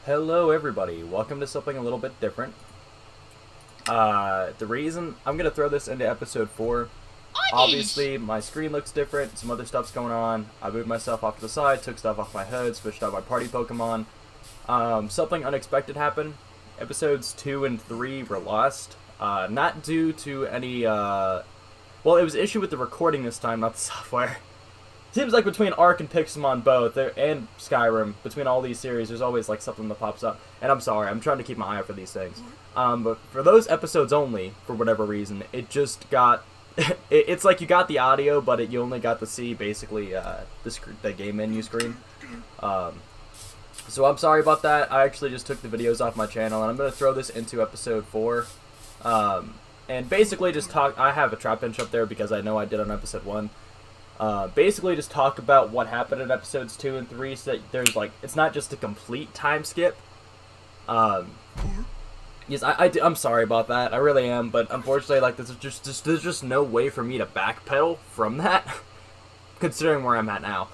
Hello everybody, welcome to something a little bit different. The reason I'm going to throw this into episode 4, obviously my screen looks different, some other stuff's going on, I moved myself off to the side, took stuff off my head, switched out my party Pokemon. Something unexpected happened. Episodes 2 and 3 were lost, not due to any, well, it was an issue with the recording this time, not the software. Seems like between Arc and Pixelmon both, and Skyrim, between all these series, there's always like something that pops up. And I'm sorry, I'm trying to keep my eye out for these things. But for those episodes only, for whatever reason, it just got... it's like you got the audio, but you only got to see, basically, the game menu screen. So I'm sorry about that. I actually just took the videos off my channel, and I'm going to throw this into episode 4. And basically just talk... I have a trap bench up there because I know I did on episode 1. Basically just talk about what happened in episodes 2 and 3, so that there's like, it's not just a complete time skip. Yes, I'm sorry about that, I really am, but unfortunately, like, there's just no way for me to backpedal from that, considering where I'm at now.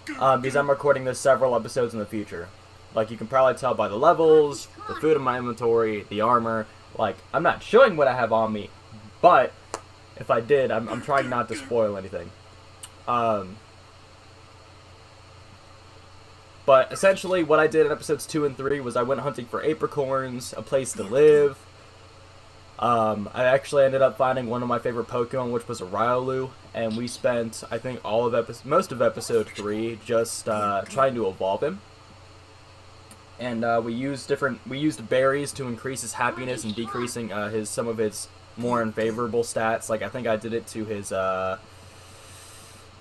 Because I'm recording this several episodes in the future. Like, you can probably tell by the levels, the food in my inventory, the armor. Like, I'm not showing what I have on me, but if I did, I'm trying not to spoil anything. But essentially what I did in episodes 2 and 3 was I went hunting for apricorns, a place to live. I actually ended up finding one of my favorite Pokemon, which was a Riolu, and we spent, I think, most of episode 3 just trying to evolve him. And we used berries to increase his happiness and decreasing some of his more unfavorable stats. Like, I think I did it to his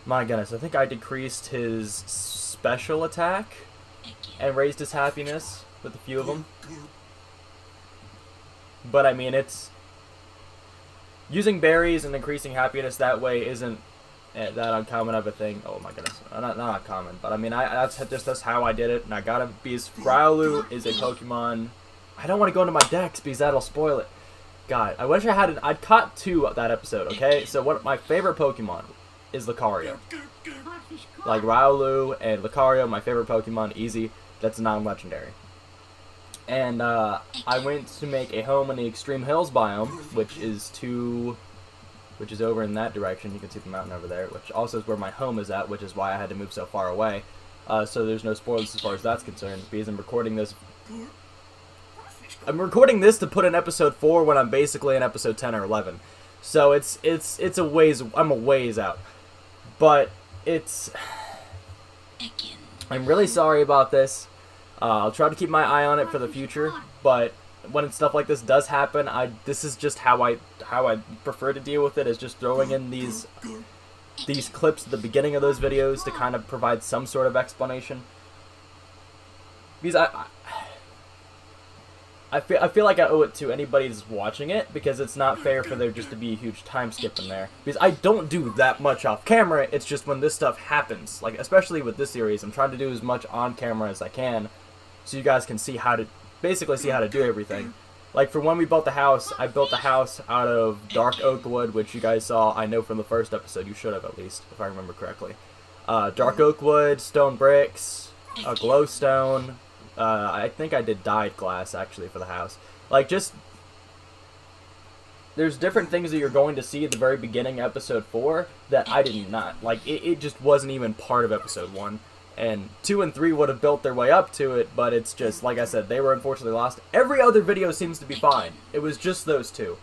my goodness, I think I decreased his special attack and raised his happiness with a few of them. But I mean, it's using berries and increasing happiness that way isn't that uncommon of a thing. Oh my goodness, not uncommon, but I mean, that's how I did it, and I got him because Riolu is a Pokemon. I don't want to go into my decks because that'll spoil it. God, I wish I had I'd caught 2 of that episode. Okay, so what my favorite Pokemon is Lucario. Like, Riolu and Lucario, my favorite Pokemon, easy. That's non-legendary. And I went to make a home in the Extreme Hills biome, which is over in that direction. You can see the mountain over there, which also is where my home is at, which is why I had to move so far away. So there's no spoilers as far as that's concerned, because I'm recording this. I'm recording this to put in episode 4 when I'm basically in episode 10 or 11. So it's a ways. I'm a ways out. But I'm really sorry about this. I'll try to keep my eye on it for the future. But when stuff like this does happen, this is just how I prefer to deal with it. Is just throwing in these clips at the beginning of those videos to kind of provide some sort of explanation. Because I feel like I owe it to anybody that's watching it, because it's not fair for there just to be a huge time skip in there. Because I don't do that much off camera, it's just when this stuff happens, like especially with this series, I'm trying to do as much on camera as I can, so you guys can see how to, basically see how to do everything. Like for when we built the house, I built the house out of dark oak wood, which you guys saw, I know from the first episode, you should have at least, if I remember correctly. Dark oak wood, stone bricks, a glowstone. I think I did dyed glass, actually, for the house. Like, just... There's different things that you're going to see at the very beginning of episode 4 that I did not. Like, it just wasn't even part of episode 1. And 2 and 3 would have built their way up to it, but it's just, like I said, they were unfortunately lost. Every other video seems to be fine. It was just those 2.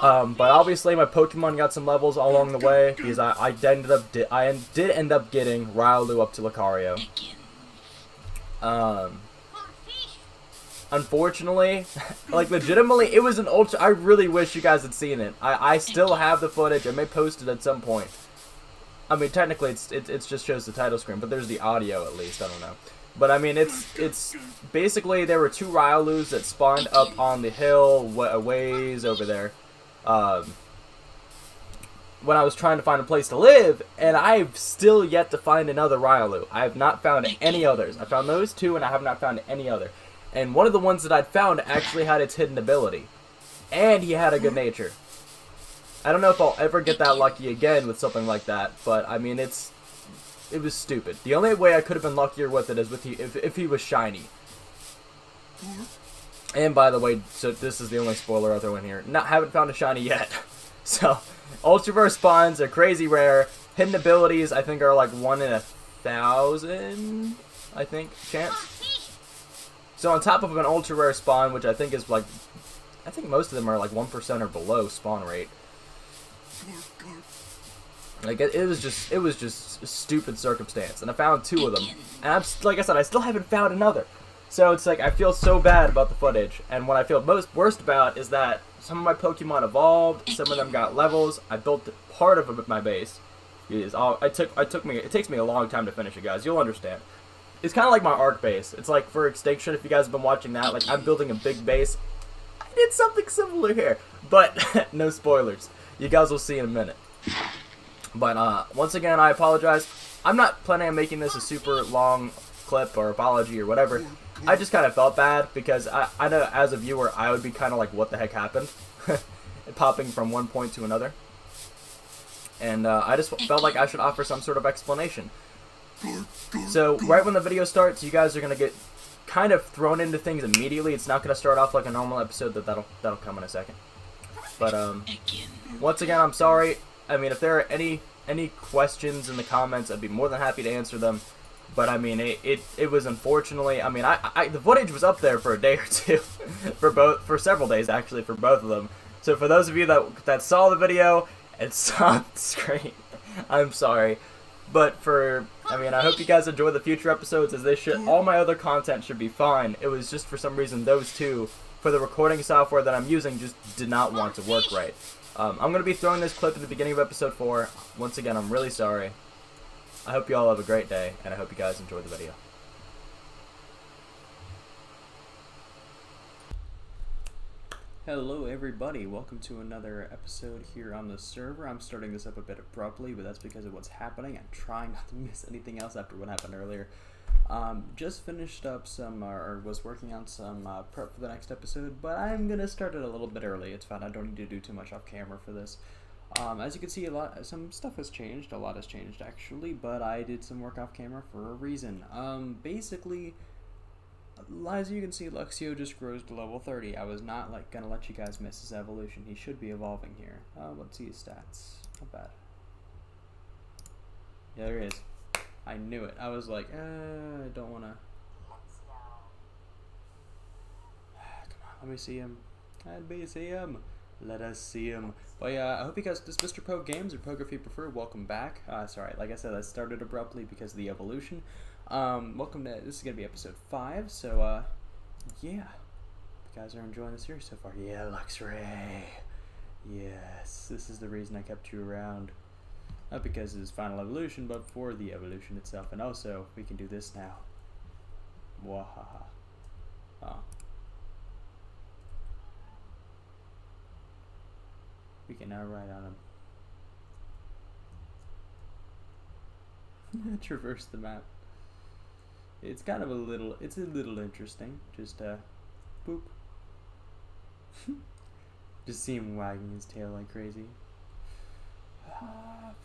But obviously my Pokemon got some levels all along the way, because I did end up getting Riolu up to Lucario. Unfortunately, like legitimately, it was an ultra. I really wish you guys had seen it. I still have the footage. I may post it at some point. I mean, technically, it just shows the title screen, but there's the audio at least. I don't know, but I mean, it's basically there were 2 Riolus that spawned up on the hill a ways over there. When I was trying to find a place to live, and I've still yet to find another Riolu. I have not found any others. I found those 2, and I have not found any other. And one of the ones that I'd found actually had its hidden ability. And he had a good nature. I don't know if I'll ever get that lucky again with something like that, but I mean, it was stupid. The only way I could have been luckier with it is if he was shiny. And by the way, so this is the only spoiler I'll throw in here. Haven't found a shiny yet. So, Ultraverse spawns are crazy rare. Hidden abilities, I think, are like 1 in 1,000, I think, chance. So on top of an ultra rare spawn, which I think is like, I think most of them are like 1% or below spawn rate. Like it was just a stupid circumstance, and I found 2 of them, and like I said, I still haven't found another. So it's like I feel so bad about the footage, and what I feel worst about is that some of my Pokemon evolved, some of them got levels. I built part of my base. It takes me a long time to finish it, guys. You'll understand. It's kind of like my Arc base. It's like for Extinction, if you guys have been watching that, like I'm building a big base. I did something similar here, but no spoilers. You guys will see in a minute. But once again, I apologize. I'm not planning on making this a super long clip or apology or whatever. I just kind of felt bad because I know as a viewer I would be kind of like, what the heck happened? Popping from one point to another. And I just felt like I should offer some sort of explanation. So right when the video starts, you guys are going to get kind of thrown into things immediately. It's not going to start off like a normal episode. That'll come in a second. But once again, I'm sorry. I mean, if there are any questions in the comments, I'd be more than happy to answer them. But I mean, it was unfortunately. I mean, the footage was up there for a day or two, for several days actually, for both of them. So for those of you that saw the video and saw the screen, I'm sorry. But I mean, I hope you guys enjoy the future episodes, as they should. All my other content should be fine. It was just for some reason those 2, for the recording software that I'm using, just did not want to work right. I'm going to be throwing this clip at the beginning of episode 4. Once again, I'm really sorry. I hope you all have a great day, and I hope you guys enjoy the video. Hello everybody, welcome to another episode here on the server. I'm starting this up a bit abruptly, but that's because of what's happening. I'm trying not to miss anything else after what happened earlier. Just finished up or was working on some prep for the next episode, but I'm gonna start it a little bit early. It's fine, I don't need to do too much off camera for this. As you can see, some stuff has changed. A lot has changed actually, but I did some work off camera for a reason. Basically, as you can see, Luxio just grows to level 30. I was not gonna let you guys miss his evolution. He should be evolving here. Let's see his stats. Not bad. Yeah, there he is. I knew it. I was like, I don't wanna. Come on, let me see him. Let me see him. Let us see him. But yeah, I hope you guys, this is Mr. Poke Games, or Poke if you prefer, welcome back. Sorry, like I said, I started abruptly because of the evolution. Welcome to, this is going to be episode 5, so, yeah. You guys are enjoying the series so far. Yeah, Luxray. Yes, this is the reason I kept you around. Not because of his final evolution, but for the evolution itself. And also, we can do this now. Wahaha. Oh. We can now ride on him. Traverse the map. It's kind of it's a little interesting. Just, boop. Just see him wagging his tail like crazy.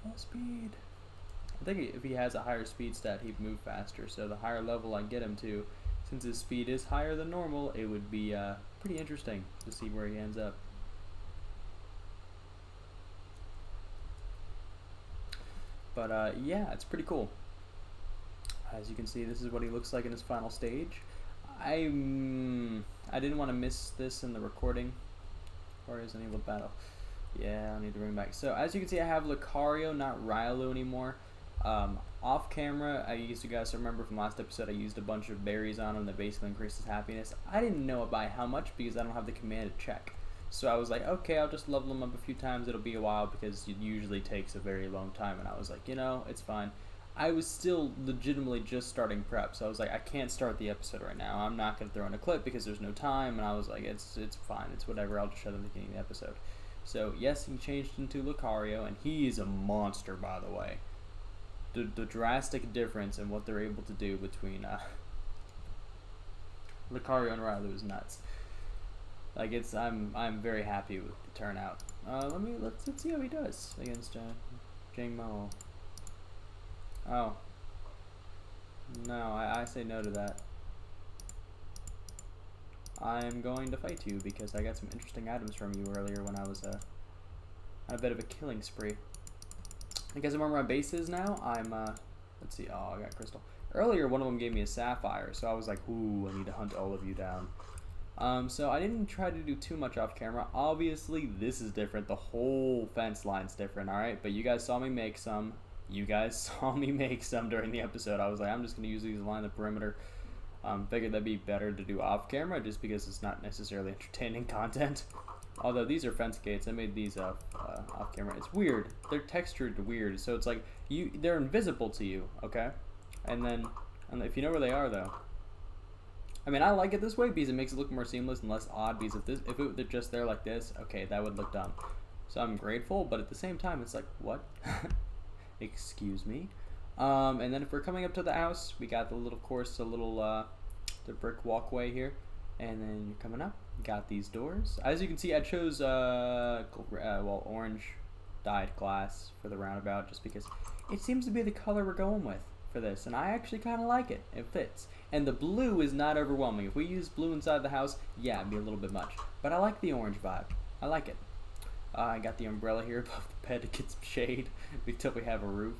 Full speed. I think if he has a higher speed stat, he'd move faster. So the higher level I get him to, since his speed is higher than normal, it would be, pretty interesting to see where he ends up. But, yeah, it's pretty cool. As you can see, this is what he looks like in his final stage. I didn't want to miss this in the recording. Or is unable to battle. Yeah, I need to bring back. So, as you can see, I have Lucario, not Riolu anymore. Off camera, I used, you guys remember from last episode, I used a bunch of berries on him that basically increased his happiness. I didn't know by how much because I don't have the command to check. So I was like, okay, I'll just level him up a few times. It'll be a while because it usually takes a very long time. And I was like, you know, it's fine. I was still legitimately just starting prep. So I was like, I can't start the episode right now. I'm not going to throw in a clip because there's no time. And I was like, it's fine. It's whatever. I'll just show them the beginning of the episode. So, yes, he changed into Lucario. And he is a monster, by the way. The drastic difference in what they're able to do between Lucario and Riolu is nuts. Like I'm very happy with the turnout. Let's see how he does against Jangmo. Oh. No, I say no to that. I'm going to fight you because I got some interesting items from you earlier when I was on a bit of a killing spree. You guys remember my bases now? I'm, let's see, oh, I got crystal. Earlier, one of them gave me a sapphire, so I was like, ooh, I need to hunt all of you down. So I didn't try to do too much off camera. Obviously, this is different. The whole fence line's different, alright? But you guys saw me make some. You guys saw me make some during the episode. I was like, I'm just going to use these to line the perimeter. Figured that'd be better to do off camera just because it's not necessarily entertaining content. Although these are fence gates, I made these off camera. It's weird. They're textured weird, so it's like they're invisible to you, okay? And if you know where they are though. I mean, I like it this way because it makes it look more seamless and less odd. Because if it were just there like this, okay, that would look dumb. So I'm grateful, but at the same time, it's like, what? Excuse me. And then if we're coming up to the house, we got the little course, the brick walkway here, and then you're coming up. Got these doors. As you can see, I chose well, orange dyed glass for the roundabout just because it seems to be the color we're going with for this, and I actually kind of like it. It fits, and the blue is not overwhelming. If we use blue inside the house, yeah, it'd be a little bit much, but I like the orange vibe. I like it. I got the umbrella here above the bed to get some shade until we have a roof.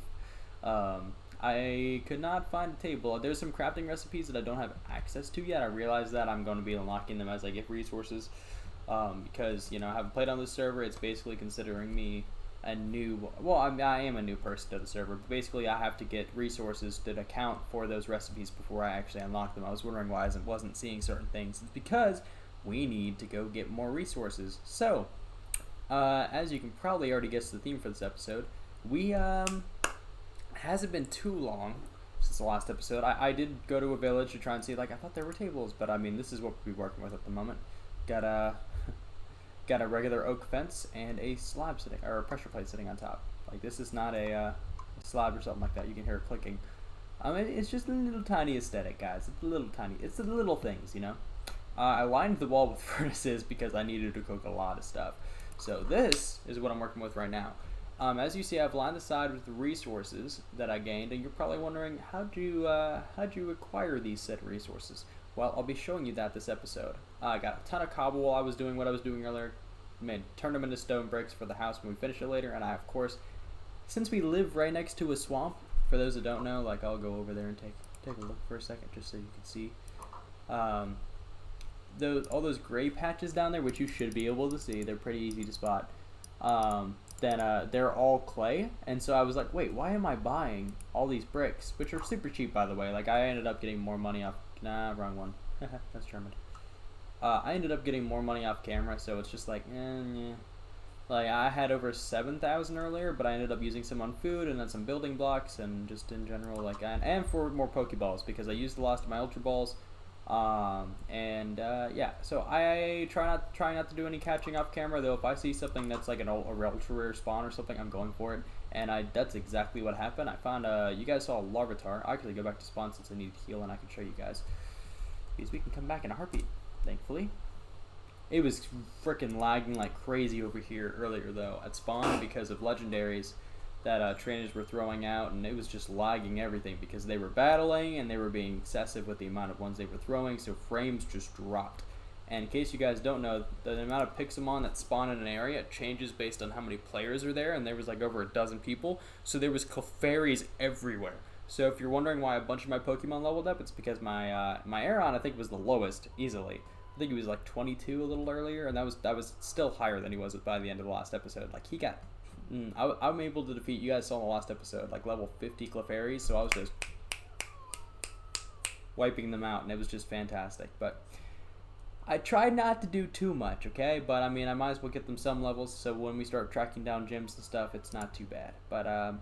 I could not find a table. There's some crafting recipes that I don't have access to yet. I realize that I'm going to be unlocking them as I get resources because, you know, I haven't played on this server. It's basically considering me a new, well, I am a new person to the server, but basically I have to get resources that account for those recipes before I actually unlock them. I was wondering why I wasn't seeing certain things. It's because we need to go get more resources. So, as you can probably already guess the theme for this episode, we, hasn't been too long since the last episode. I did go to a village to try and see, like, I thought there were tables, but I mean, this is what we'll be working with at the moment. Got a regular oak fence and a slab sitting, or a pressure plate sitting on top. Like, this is not a slab or something like that. You can hear it clicking. I mean, it's just a little tiny aesthetic, guys. It's a little tiny. It's the little things, you know. I lined the wall with furnaces because I needed to cook a lot of stuff. So this is what I'm working with right now. As you see, I've lined the side with the resources that I gained, and you're probably wondering, how'd you acquire these said resources? Well, I'll be showing you that this episode. I got a ton of cobble while I was doing what I was doing earlier. Turned them into stone bricks for the house when we finish it later, and I, of course, since we live right next to a swamp, for those that don't know, like, I'll go over there and take a look for a second just so you can see. All those gray patches down there, which you should be able to see, they're pretty easy to spot. They're all clay, and so I was like, wait, why am I buying all these bricks, which are super cheap, by the way? Like, I ended up getting more money off, nah, wrong one, that's German. I ended up getting more money off camera, so it's just like, yeah. Like, I had over 7,000 earlier, but I ended up using some on food, and then some building blocks, and just in general, like, and for more Pokeballs, because I used the last of my Ultra Balls. Yeah, so I try not to do any catching off camera, though. If I see something that's like a ultra rare spawn or something, I'm going for it, and that's exactly what happened. I found you guys saw a Larvitar. I actually go back to spawn since I need to heal, and I can show you guys because we can come back in a heartbeat, thankfully. It was freaking lagging like crazy over here earlier though at spawn because of legendaries that trainers were throwing out, and it was just lagging everything because they were battling and they were being excessive with the amount of ones they were throwing, so frames just dropped. And in case you guys don't know, the amount of Pixelmon that spawn in an area changes based on how many players are there, and there was like over a dozen people, so there was Clefairies everywhere. So if you're wondering why a bunch of my Pokemon leveled up, it's because my Aeron, I think, was the lowest easily. I think he was like 22 a little earlier, and that was still higher than he was by the end of the last episode. Like, he got I'm able to defeat, you guys saw in the last episode, like level 50 Clefairies, so I was just wiping them out, and it was just fantastic. But I tried not to do too much, okay? But I mean, I might as well get them some levels, so when we start tracking down gyms and stuff, it's not too bad. But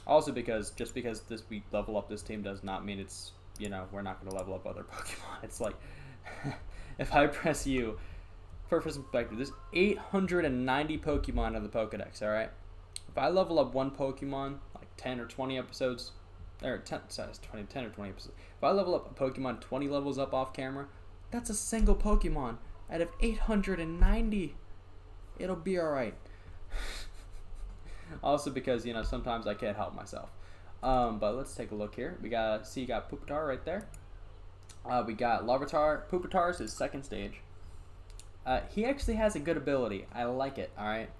also just because we level up this team does not mean it's, you know, we're not going to level up other Pokemon. It's like, if I press U, for perspective, there's 890 Pokemon in the Pokedex, alright? If I level up one Pokemon, like 10 or 20 episodes, or 10 or 20 episodes, if I level up a Pokemon 20 levels up off camera, that's a single Pokemon out of 890. It'll be alright. Also because, you know, sometimes I can't help myself. But let's take a look here. You got Pupitar right there. We got Larvitar. Pupitar is his second stage. He actually has a good ability. I like it, alright?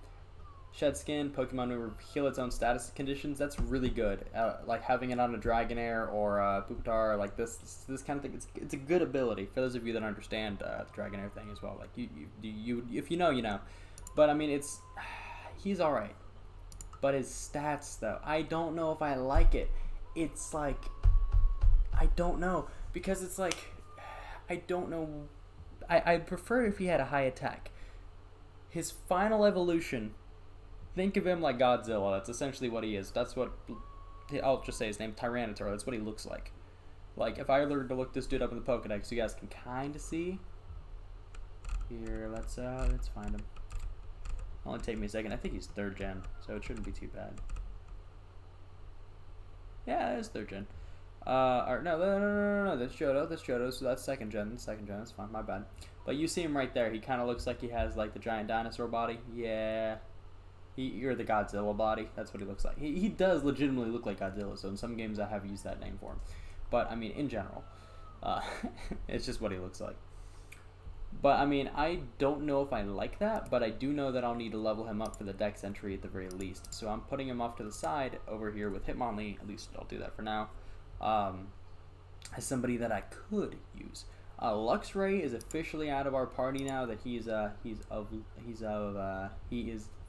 Shed Skin, Pokemon will heal its own status conditions. That's really good. Like having it on a Dragonair or a Pupitar, like this kind of thing. It's a good ability for those of you that understand the Dragonair thing as well. Like you if you know, you know. But I mean, he's all right. But his stats though, I don't know if I like it. It's like I don't know because it's like I don't know. I'd prefer if he had a high attack. His final evolution. Think of him like Godzilla. That's essentially what he is. That's what I'll just say his name, Tyranitar. That's what he looks like. Like if I were to look this dude up in the Pokedex, you guys can kind of see. Here, let's find him. It'll only take me a second. I think he's 3rd gen, so it shouldn't be too bad. Yeah, it's 3rd gen. Or no, that's Johto, so that's 2nd gen. That's fine, my bad. But you see him right there. He kind of looks like he has like the giant dinosaur body. Yeah. You're the Godzilla body. That's what he looks like. He does legitimately look like Godzilla, so in some games I have used that name for him. But, I mean, in general, it's just what he looks like. But, I mean, I don't know if I like that, but I do know that I'll need to level him up for the Dex entry at the very least. So I'm putting him off to the side over here with Hitmonlee. At least I'll do that for now. As somebody that I could use. Luxray is officially out of our party now that he is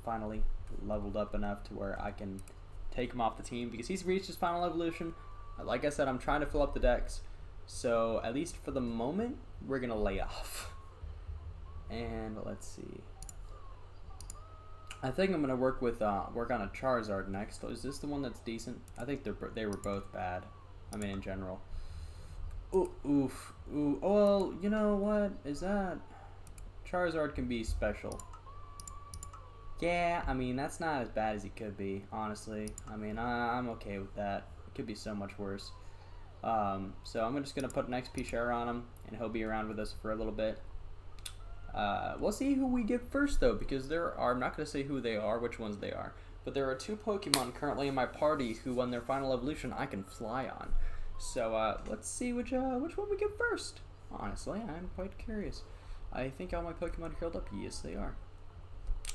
finally leveled up enough to where I can take him off the team because he's reached his final evolution. Like I said, I'm trying to fill up the decks, so at least for the moment we're gonna lay off. And let's see, I think I'm gonna work on a Charizard next. Is this the one that's decent? I think they were both bad. I mean, in general. Ooh, oof, ooh. Oh, well, you know what is that? Charizard can be special. Yeah, I mean, that's not as bad as he could be, honestly. I mean, I'm okay with that. It could be so much worse. So I'm just going to put an XP share on him, and he'll be around with us for a little bit. We'll see who we get first, though, because I'm not going to say who they are, which ones they are. But there are 2 Pokemon currently in my party who, on their final evolution, I can fly on. So let's see which one we get first. Honestly, I'm quite curious. I think all my Pokemon are healed up. Yes, they are.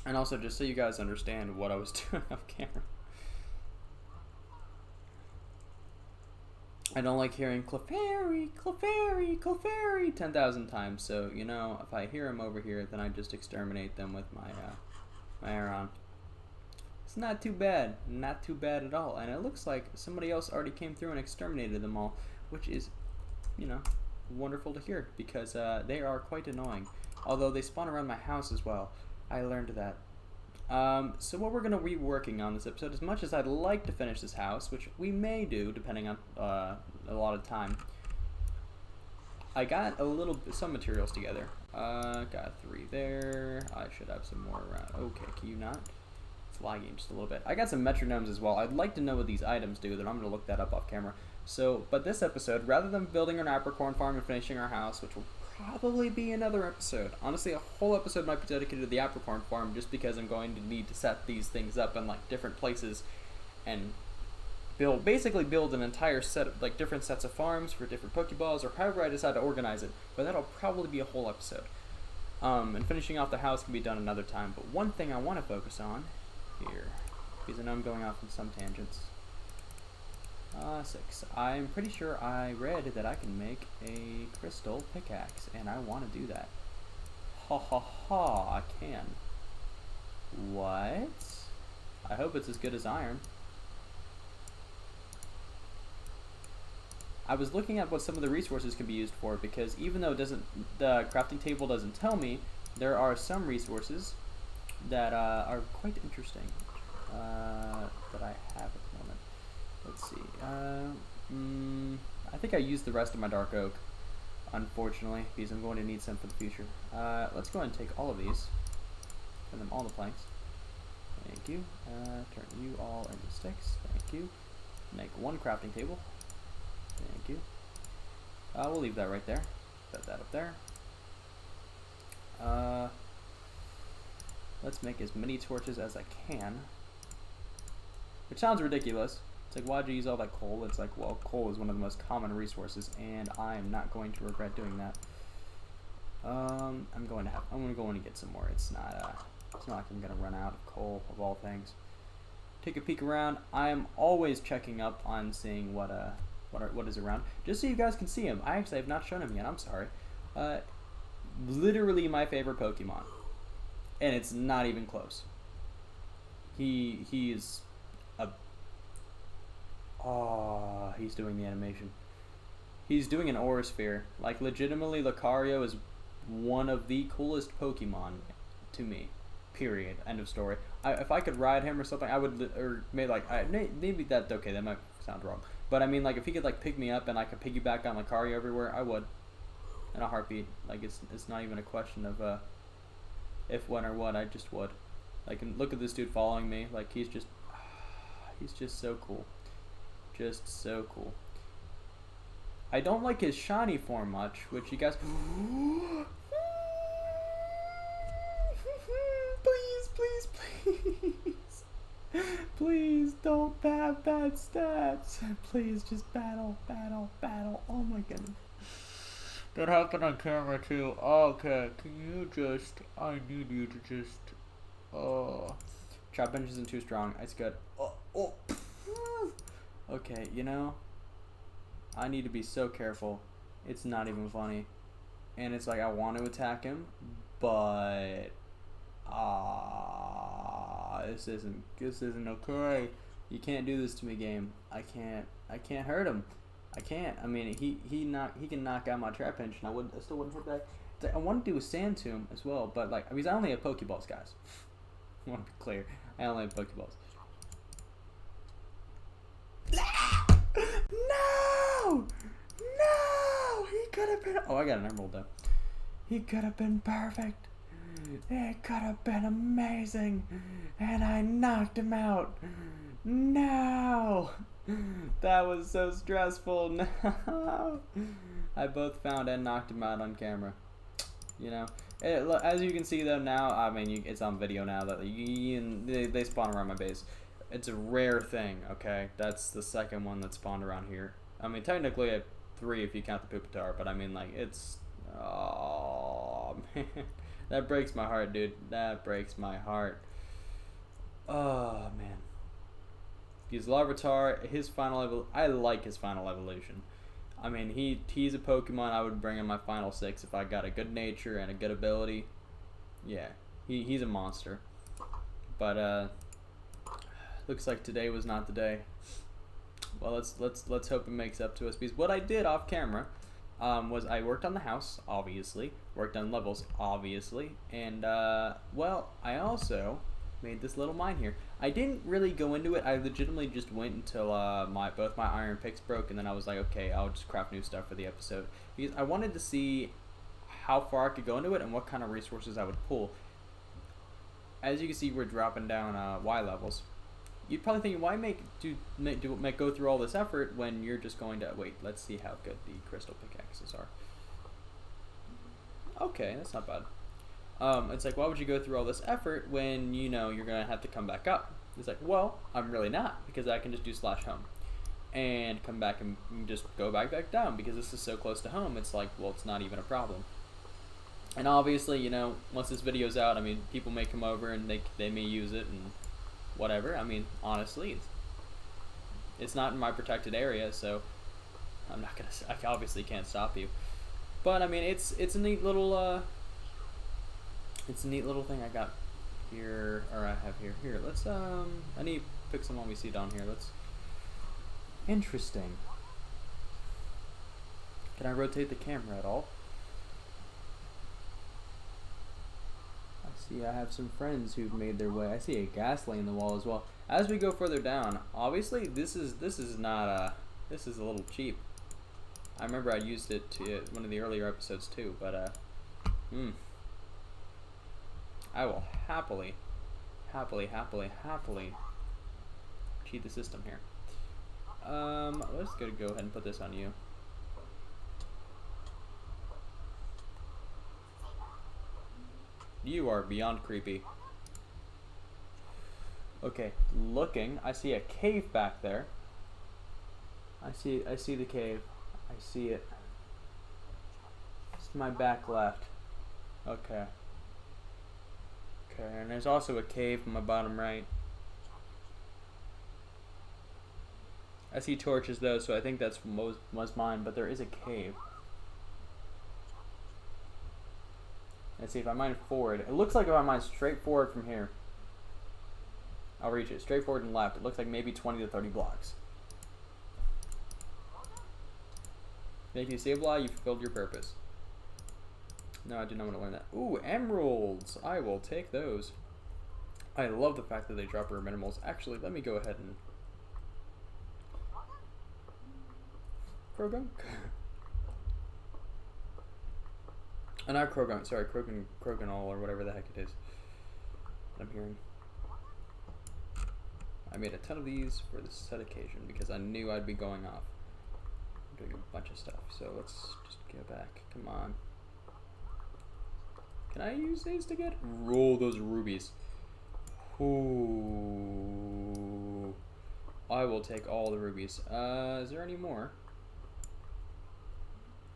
And also, just so you guys understand what I was doing off camera. I don't like hearing Clefairy, Clefairy, Clefairy 10,000 times. So, you know, if I hear them over here, then I just exterminate them with my Aeron. It's not too bad. Not too bad at all. And it looks like somebody else already came through and exterminated them all, which is, you know, wonderful to hear because they are quite annoying. Although they spawn around my house as well. I learned that. So what we're going to be working on this episode, as much as I'd like to finish this house, which we may do depending on a lot of time, I got some materials together. Got 3 there. I should have some more around. Okay, can you not? It's lagging just a little bit. I got some metronomes as well. I'd like to know what these items do, then I'm going to look that up off camera. So, but this episode, rather than building an apricorn farm and finishing our house, which will probably be another episode. Honestly, a whole episode might be dedicated to the apricorn farm just because I'm going to need to set these things up in like different places and basically build an entire set of like different sets of farms for different Pokeballs or however I decide to organize it. But that'll probably be a whole episode. And finishing off the house can be done another time. But one thing I want to focus on here, because I know I'm going off on some tangents. 6. I'm pretty sure I read that I can make a crystal pickaxe, and I want to do that. Ha ha ha, I can. What? I hope it's as good as iron. I was looking at what some of the resources can be used for, because even though the crafting table doesn't tell me, there are some resources that are quite interesting that I have at the moment. Let's see. I think I used the rest of my dark oak, unfortunately, because I'm going to need some for the future. Let's go ahead and take all of these, turn them all to planks. Thank you. Turn you all into sticks. Thank you. Make 1 crafting table. Thank you. We'll leave that right there. Set that up there. Let's make as many torches as I can. Which sounds ridiculous, It's like, why'd you use all that coal? It's like, well, coal is one of the most common resources, and I am not going to regret doing that. I'm gonna go in and get some more. It's not like I'm gonna run out of coal of all things. Take a peek around. I am always checking up on seeing what is around, just so you guys can see him. I actually have not shown him yet. I'm sorry. Literally my favorite Pokemon, and it's not even close. He's a he's doing the animation. He's doing an Aura Sphere. Like, legitimately, Lucario is one of the coolest Pokemon to me. Period. End of story. If I could ride him or something, I would, or maybe like, maybe that, okay, that might sound wrong. But I mean, like, if he could like pick me up and I could piggyback on Lucario everywhere, I would. In a heartbeat. Like, it's not even a question of if, when, or what. I just would. Like, and look at this dude following me. Like, he's just so cool. Just so cool. I don't like his shiny form much, which you guys. Please. Please don't have bad stats. Please just battle. Oh my goodness. That happened on camera too. Okay, can you just, I need you to just, Trap bench isn't too strong. It's good. Okay, you know, I need to be so careful. It's not even funny. And it's like, I want to attack him, but this isn't okay. You can't do this to me, game. I can't hurt him. I can't. I mean, he can knock out my trap bench, and I still wouldn't hit back. I want to do a Sand Tomb as well, but like, because I only have Pokeballs, guys. I want to be clear. I only have Pokeballs. No! He could have been. Oh, I got an emerald though. He could have been perfect. It could have been amazing, and I knocked him out. No! That was so stressful. No! I both found and knocked him out on camera. You know, as you can see though now, I mean, it's on video now that they spawn around my base. It's a rare thing, okay? That's the second one that spawned around here. I mean, technically I have 3 if you count the Pupitar, but I mean, like, it's, oh man, that breaks my heart, dude. That breaks my heart. Oh man. He's Larvitar. His final I like his final evolution. I mean, he's a Pokemon I would bring in my final 6 if I got a good nature and a good ability. Yeah, he's a monster. But looks like today was not the day. Well, let's hope it makes up to us, because what I did off camera was I worked on the house, obviously, worked on levels, obviously, and well, I also made this little mine here. I didn't really go into it. I legitimately just went until both my iron picks broke, and then I was like, okay, I'll just craft new stuff for the episode, because I wanted to see how far I could go into it and what kind of resources I would pull. As you can see, we're dropping down Y levels. You'd probably think, why go through all this effort when you're just going to wait? Let's see how good the crystal pickaxes are. Okay, that's not bad. It's like, why would you go through all this effort when you know you're gonna have to come back up? It's like, well, I'm really not, because I can just do /home and come back and just go back down, because this is so close to home. It's like, well, it's not even a problem. And obviously, you know, once this video's out, I mean, people may come over and they may use it and whatever. I mean, honestly, it's not in my protected area, so I'm not gonna. I obviously can't stop you. But I mean, it's a neat little thing I got here, or I have here. Here, let's I need Pixelmon we see down here. Let's. Interesting. Can I rotate the camera at all? I have some friends who've made their way. I see a gas lane in the wall as well. As we go further down, obviously this is not this is a little cheap. I remember I used it to one of the earlier episodes too, but I will happily cheat the system here. Let's go ahead and put this on you. You are beyond creepy. Okay, looking, I see a cave back there. I see the cave. I see it. It's to my back left. Okay. Okay, and there's also a cave in my bottom right. I see torches though, so I think that's was mine, but there is a cave. Let's see if I mine forward. It looks like if I mine straight forward from here, I'll reach it. Straight forward and left. It looks like maybe 20 to 30 blocks. Make you stabilize, you fulfilled your purpose. No, I do not want to learn that. Ooh, emeralds! I will take those. I love the fact that they drop rare minerals. Actually, let me go ahead and... Krogunk? Not Krogunk, sorry, Kroganol or whatever the heck it is. I'm hearing. I made a ton of these for this set occasion because I knew I'd be going off. I'm doing a bunch of stuff, so let's just go back. Come on. Can I use these to get? Roll those rubies. Ooh. I will take all the rubies. Is there any more?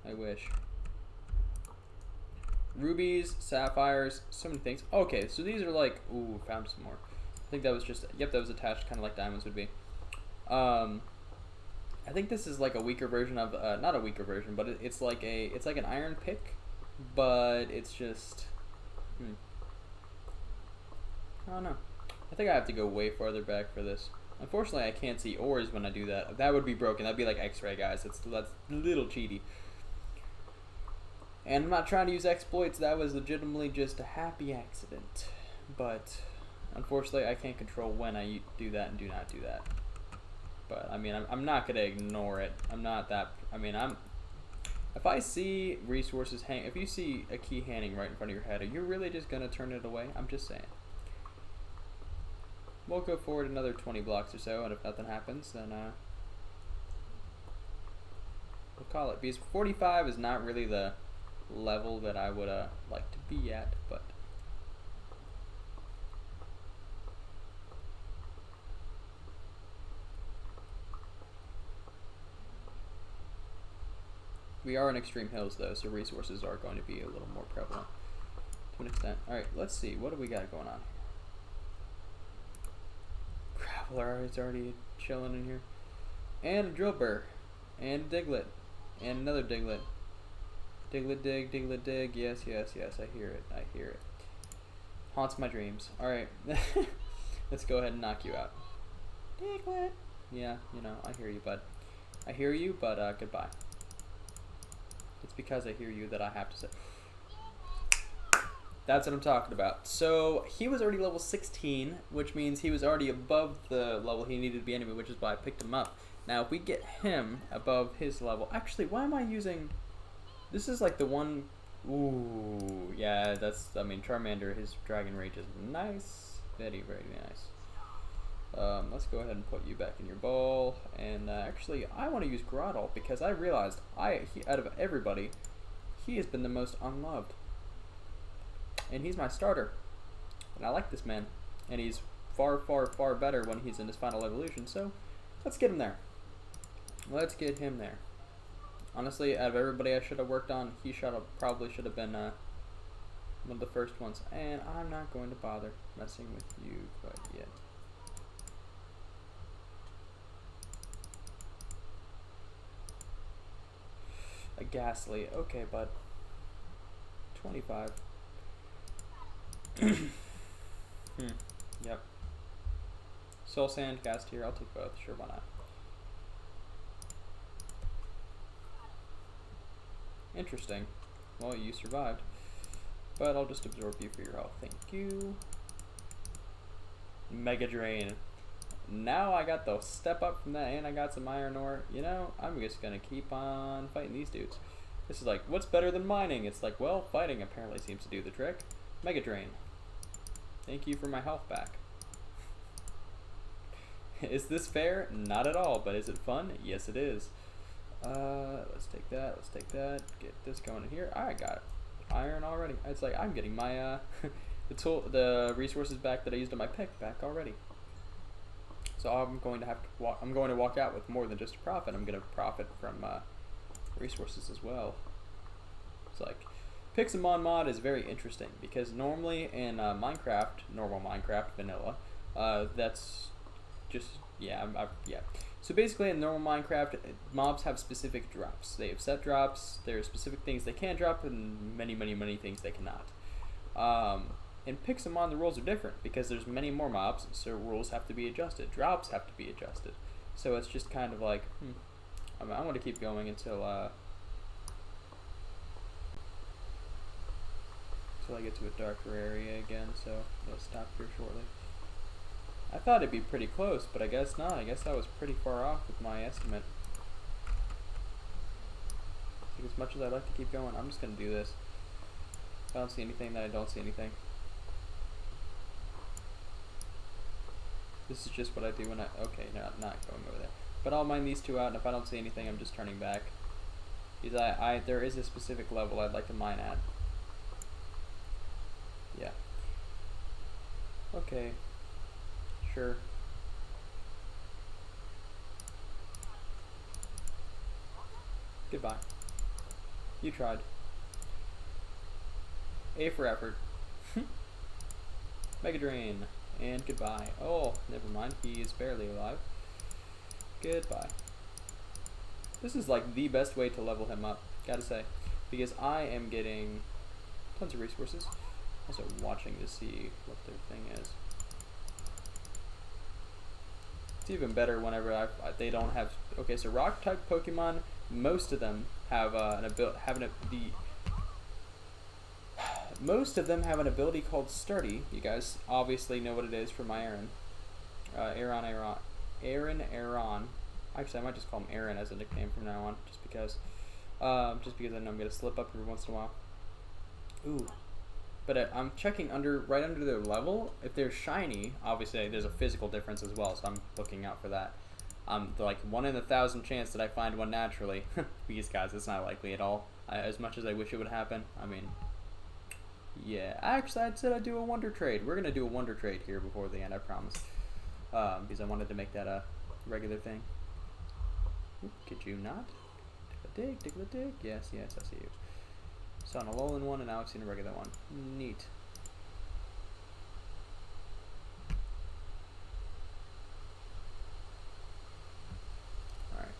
I wish. Rubies, sapphires, so many things. Okay, so these are like, ooh, found some more. I think that was just, yep, that was attached kind of like diamonds would be. I think this is like a weaker version of, not a weaker version, but it's like an iron pick, but it's just, I don't know. I think I have to go way farther back for this. Unfortunately, I can't see ores when I do that. That would be broken. That'd be like X-ray, guys. That's a little cheaty. And I'm not trying to use exploits. That was legitimately just a happy accident. But unfortunately, I can't control when I do that and do not do that. But I mean, I'm not gonna ignore it. I'm not that. I mean, if I see resources hang, if you see a key hanging right in front of your head, are you really just gonna turn it away? I'm just saying. We'll go forward another 20 blocks or so, and if nothing happens, then we'll call it. Because 45 is not really the level that I would like to be at, but we are in extreme hills though, so resources are going to be a little more prevalent to an extent. Alright, let's see, what do we got going on here? Graveler is already chilling in here. And a drill burr. And a diglet. And another diglet. Diglet dig, yes, yes, yes, I hear it, I hear it. Haunts my dreams. Alright, let's go ahead and knock you out. Diglet! Yeah, you know, I hear you, bud. I hear you, but goodbye. It's because I hear you that I have to say. That's what I'm talking about. So, he was already level 16, which means he was already above the level he needed to be anyway, which is why I picked him up. Now, if we get him above his level... Actually, why am I using... This is like the one... Ooh, yeah, that's... I mean, Charmander, his Dragon Rage is nice. Very, very nice. Let's go ahead and put you back in your bowl. And actually, I want to use Groddle because I realized out of everybody, he has been the most unloved. And he's my starter. And I like this man. And he's far, far, far better when he's in his final evolution. So, let's get him there. Let's get him there. Honestly, out of everybody I should have worked on, he probably should have been one of the first ones. And I'm not going to bother messing with you quite yet. A ghastly. Okay, bud. 25. Yep. Soul Sand, Ghast here. I'll take both. Sure, why not? Interesting. Well, you survived. But I'll just absorb you for your health. Thank you. Mega Drain. Now I got the step up from that and I got some iron ore. You know, I'm just gonna keep on fighting these dudes. This is like, what's better than mining? It's like, well, fighting apparently seems to do the trick. Mega Drain. Thank you for my health back. Is this fair? Not at all, but is it fun? Yes, it is. Let's take that, let's take that. Get this going in here. I got iron already. It's like, I'm getting my, the resources back that I used on my pick back already. So I'm going to have to walk. I'm going to walk out with more than just a profit. I'm going to profit from resources as well. It's like Pixelmon mod is very interesting because normally in Minecraft, normal Minecraft, vanilla, that's just yeah. So basically, in normal Minecraft, mobs have specific drops. They have set drops. There are specific things they can drop, and many things they cannot. In Pixelmon, the rules are different because there's many more mobs, so rules have to be adjusted. Drops have to be adjusted. So it's just kind of like, I want to keep going until I get to a darker area again. So I'll stop here shortly. I thought it'd be pretty close, but I guess not. I guess I was pretty far off with my estimate. Like, as much as I'd like to keep going, I'm just gonna do this. If I don't see anything, then I don't see anything. This is just what I do when I... Okay, no, not going over there. But I'll mine these two out, and if I don't see anything, I'm just turning back. Because there is a specific level I'd like to mine at. Yeah. Okay. Sure. Goodbye. You tried. A for effort. Mega Drain. And goodbye. Oh, never mind. He is barely alive. Goodbye. This is like the best way to level him up, gotta say. Because I am getting tons of resources. Also watching to see what their thing is. It's even better whenever they don't have... Okay, so rock type Pokemon, most of them have most of them have an ability called Sturdy. You guys obviously know what it is from my Aaron. Aaron. Actually, I might just call him Aaron as a nickname from now on, just because I know I'm gonna slip up every once in a while. Ooh. But I'm checking right under their level. If they're shiny, obviously there's a physical difference as well, so I'm looking out for that. Like 1 in 1,000 chance that I find one naturally. Because guys, it's not likely at all. As much as I wish it would happen. I mean, yeah. Actually, I said I'd do a wonder trade. We're gonna do a wonder trade here before the end, I promise. Because I wanted to make that a regular thing. Could you not? Tickle a dig. Yes, I see you. Saw an Alolan one, and now I've seen a regular one. Neat. Alright.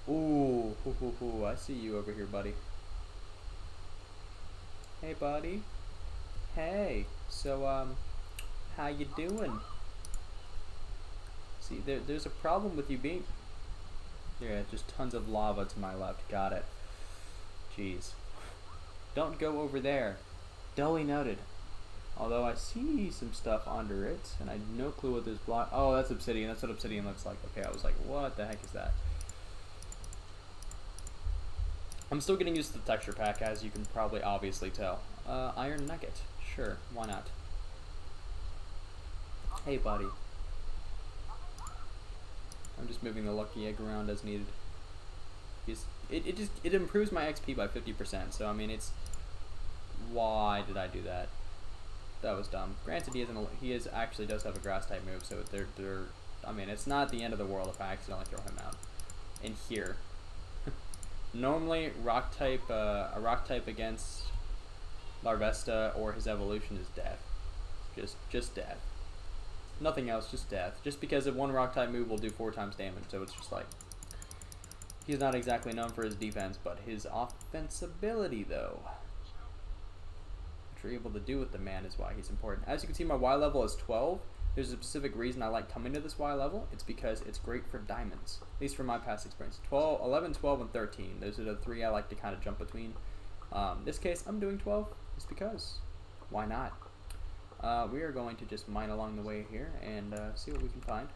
Ooh, I see you over here, buddy. Hey, buddy. Hey. So, how you doing? See, there's a problem with you being... Yeah, just tons of lava to my left. Got it. Jeez. Don't go over there. Dully noted. Although I see some stuff under it, and I have no clue what this block... Oh, that's obsidian. That's what obsidian looks like. Okay, I was like, what the heck is that? I'm still getting used to the texture pack, as you can probably obviously tell. Iron nugget. Sure, why not? Hey, buddy. I'm just moving the lucky egg around as needed. It improves my XP by 50%. So I mean, it's... Why did I do that? That was dumb. Granted, he actually does have a grass type move, so I mean, it's not the end of the world if I accidentally throw him out. And here, normally a rock type against Larvesta or his evolution is death. Just death. Nothing else, just death. Just because if one rock type move will do 4 times damage, so it's just like... He's not exactly known for his defense, but his offense ability, though. What you're able to do with the man is why he's important. As you can see, my Y level is 12. There's a specific reason I like coming to this Y level. It's because it's great for diamonds, at least from my past experience. 11, 12, and 13. Those are the 3 I like to kind of jump between. In this case, I'm doing 12 just because. Why not? We are going to just mine along the way here and see what we can find.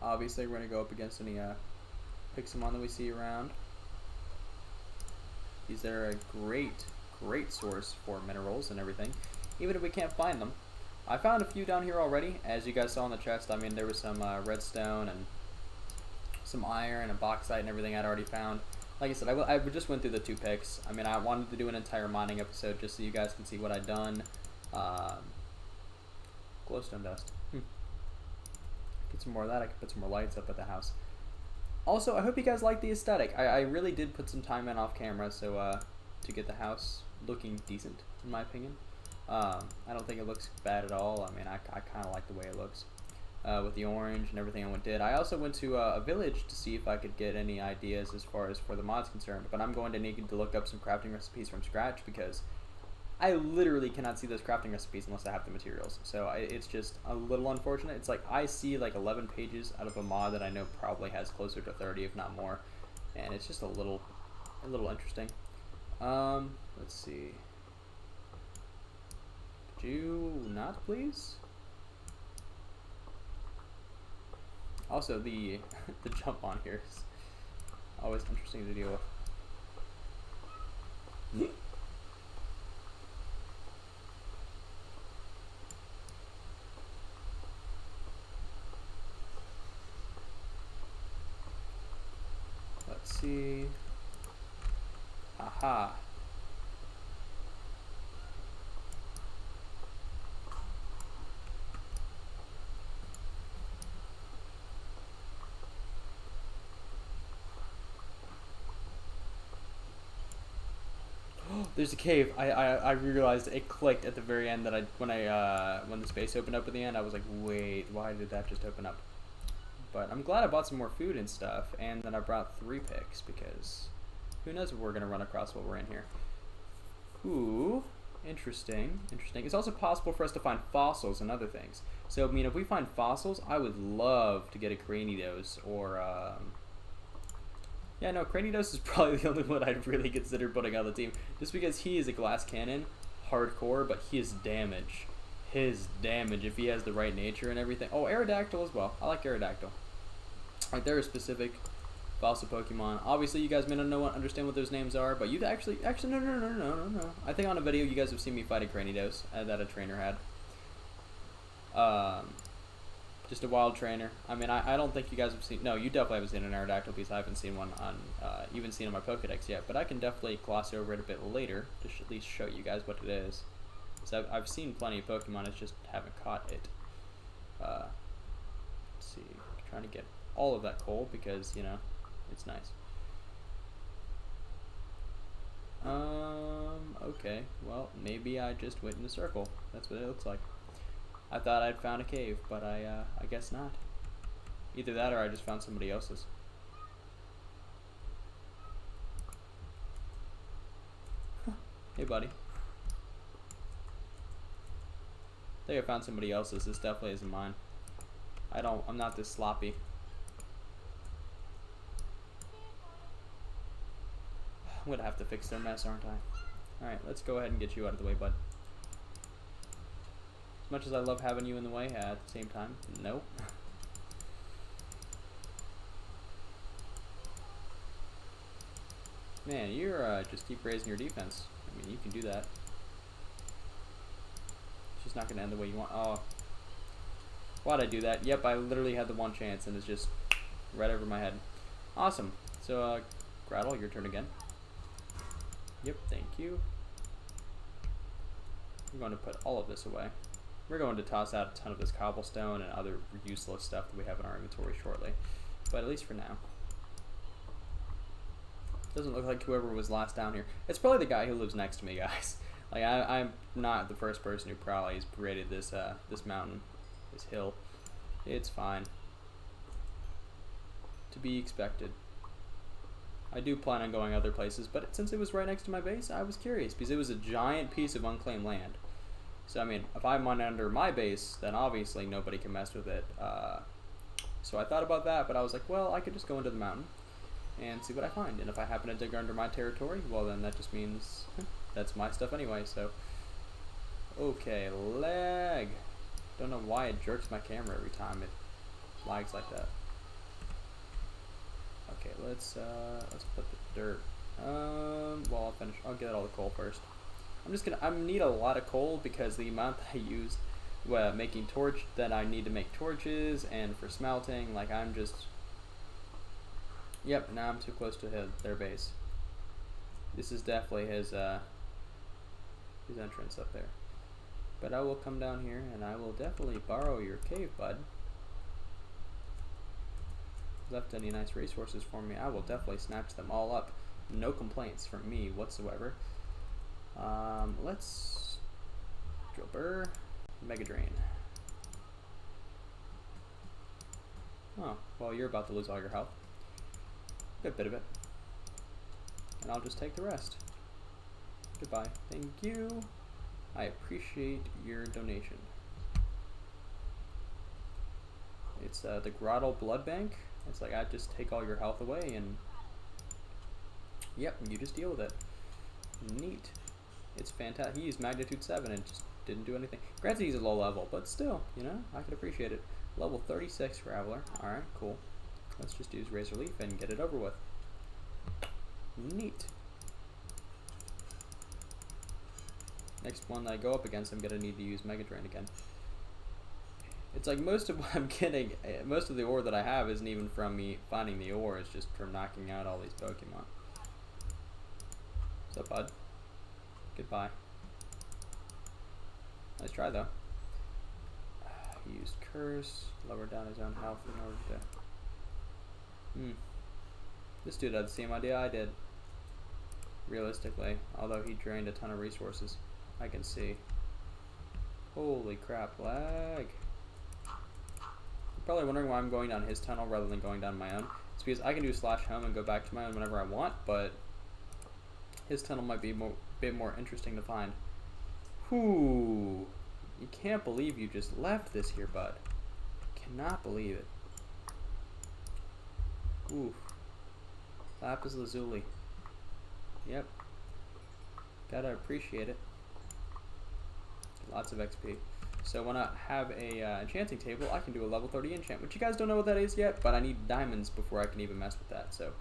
Obviously, we're going to go up against any Pixelmon that we see around. These are a great source for minerals and everything, even if we can't find them. I found a few down here already, as you guys saw in the chest. I mean, there was some redstone and some iron and bauxite and everything I'd already found. like I said, I just went through the 2 picks. I mean, I wanted to do an entire mining episode just so you guys can see what I've done. Glowstone dust. Get some more of that. I can put some more lights up at the house. Also, I hope you guys like the aesthetic. I really did put some time in off camera to get the house looking decent, in my opinion. I don't think it looks bad at all. I mean, I kind of like the way it looks with the orange and everything I did. I also went to a village to see if I could get any ideas as far as for the mods concerned, but I'm going to need to look up some crafting recipes from scratch because I literally cannot see those crafting recipes unless I have the materials. So it's just a little unfortunate. It's like I see like 11 pages out of a mod that I know probably has closer to 30, if not more, and it's just a little interesting. Let's see. Could you not, please? Also, the jump on here is always interesting to deal with. Let's see. Aha. There's a cave. I realized it clicked at the very end that when the space opened up at the end, I was like, wait, why did that just open up? But I'm glad I bought some more food and stuff, and then I brought 3 picks because who knows what we're gonna run across while we're in here. Ooh, interesting. It's also possible for us to find fossils and other things. So I mean, if we find fossils, I would love to get a Cranidos or yeah, no, Cranidos is probably the only one I'd really consider putting on the team, just because he is a glass cannon, hardcore, but his damage, if he has the right nature and everything. Oh, Aerodactyl as well. I like Aerodactyl. Like, there are specific fossil Pokemon. Obviously, you guys may not understand what those names are, but you've actually, no. I think on a video you guys have seen me fight a Cranidos that a trainer had. Just a wild trainer. I mean, I don't think you guys have seen. No, you definitely haven't seen an Aerodactyl because I haven't seen one on even seen on my Pokedex yet. But I can definitely gloss over it a bit later to at least show you guys what it is. So I've seen plenty of Pokemon, I just haven't caught it. Let's see, I'm trying to get all of that coal because it's nice. Okay, well maybe I just went in a circle. That's what it looks like. I thought I'd found a cave, but I guess not. Either that or I just found somebody else's. Hey, buddy. I think I found somebody else's. This definitely isn't mine. I'm not this sloppy. I'm gonna have to fix their mess, aren't I? Alright, let's go ahead and get you out of the way, bud. As much as I love having you in the way, at the same time, nope. Man, you're just keep raising your defense. I mean, you can do that. It's just not gonna end the way you want. Oh, why'd I do that? Yep, I literally had the one chance, and it's just right over my head. Awesome. So, Grattle, your turn again. Yep, thank you. I'm going to put all of this away. We're going to toss out a ton of this cobblestone and other useless stuff that we have in our inventory shortly, but at least for now. Doesn't look like whoever was last down here. It's probably the guy who lives next to me, guys. Like I'm not the first person who probably has created this this mountain, this hill. It's fine. To be expected. I do plan on going other places, but since it was right next to my base, I was curious because it was a giant piece of unclaimed land. So I mean, if I mine under my base, then obviously nobody can mess with it. So I thought about that, but I was like, well, I could just go into the mountain and see what I find. And if I happen to dig under my territory, well then that just means that's my stuff anyway, so. Okay, lag. Don't know why it jerks my camera every time it lags like that. Okay, let's put the dirt. Well, I'll get all the coal first. I need a lot of coal because the amount that I used making that I need to make torches and for smelting, like I'm just Yep, now I'm too close to their base. This is definitely his entrance up there. But I will come down here and I will definitely borrow your cave, bud. Left any nice resources for me, I will definitely snatch them all up. No complaints from me whatsoever. Let's drill burr, mega drain. Oh, well, you're about to lose all your health. Good bit of it. And I'll just take the rest. Goodbye. Thank you. I appreciate your donation. It's the Grotto Blood Bank. It's like I just take all your health away and yep, you just deal with it. Neat. It's fantastic. He used magnitude 7 and just didn't do anything. Granted, he's a low level, but still, you know, I could appreciate it. Level 36 Graveler. Alright, cool. Let's just use Razor Leaf and get it over with. Neat. Next one that I go up against, I'm gonna need to use Mega Drain again. It's like most of what I'm getting, most of the ore that I have isn't even from me finding the ore, it's just from knocking out all these Pokemon. What's up, bud? Goodbye. Nice try, though. He used Curse, lowered down his own health in order to... This dude had the same idea I did. Realistically, although he drained a ton of resources. I can see. Holy crap, lag. You're probably wondering why I'm going down his tunnel rather than going down my own. It's because I can do slash home and go back to my own whenever I want, but his tunnel might be a bit more interesting to find. Whoo! You can't believe you just left this here, bud. Cannot believe it. Oof. Lapis Lazuli. Yep. Gotta appreciate it. Lots of XP. So when I have a enchanting table, I can do a level 30 enchant, which you guys don't know what that is yet, but I need diamonds before I can even mess with that. So,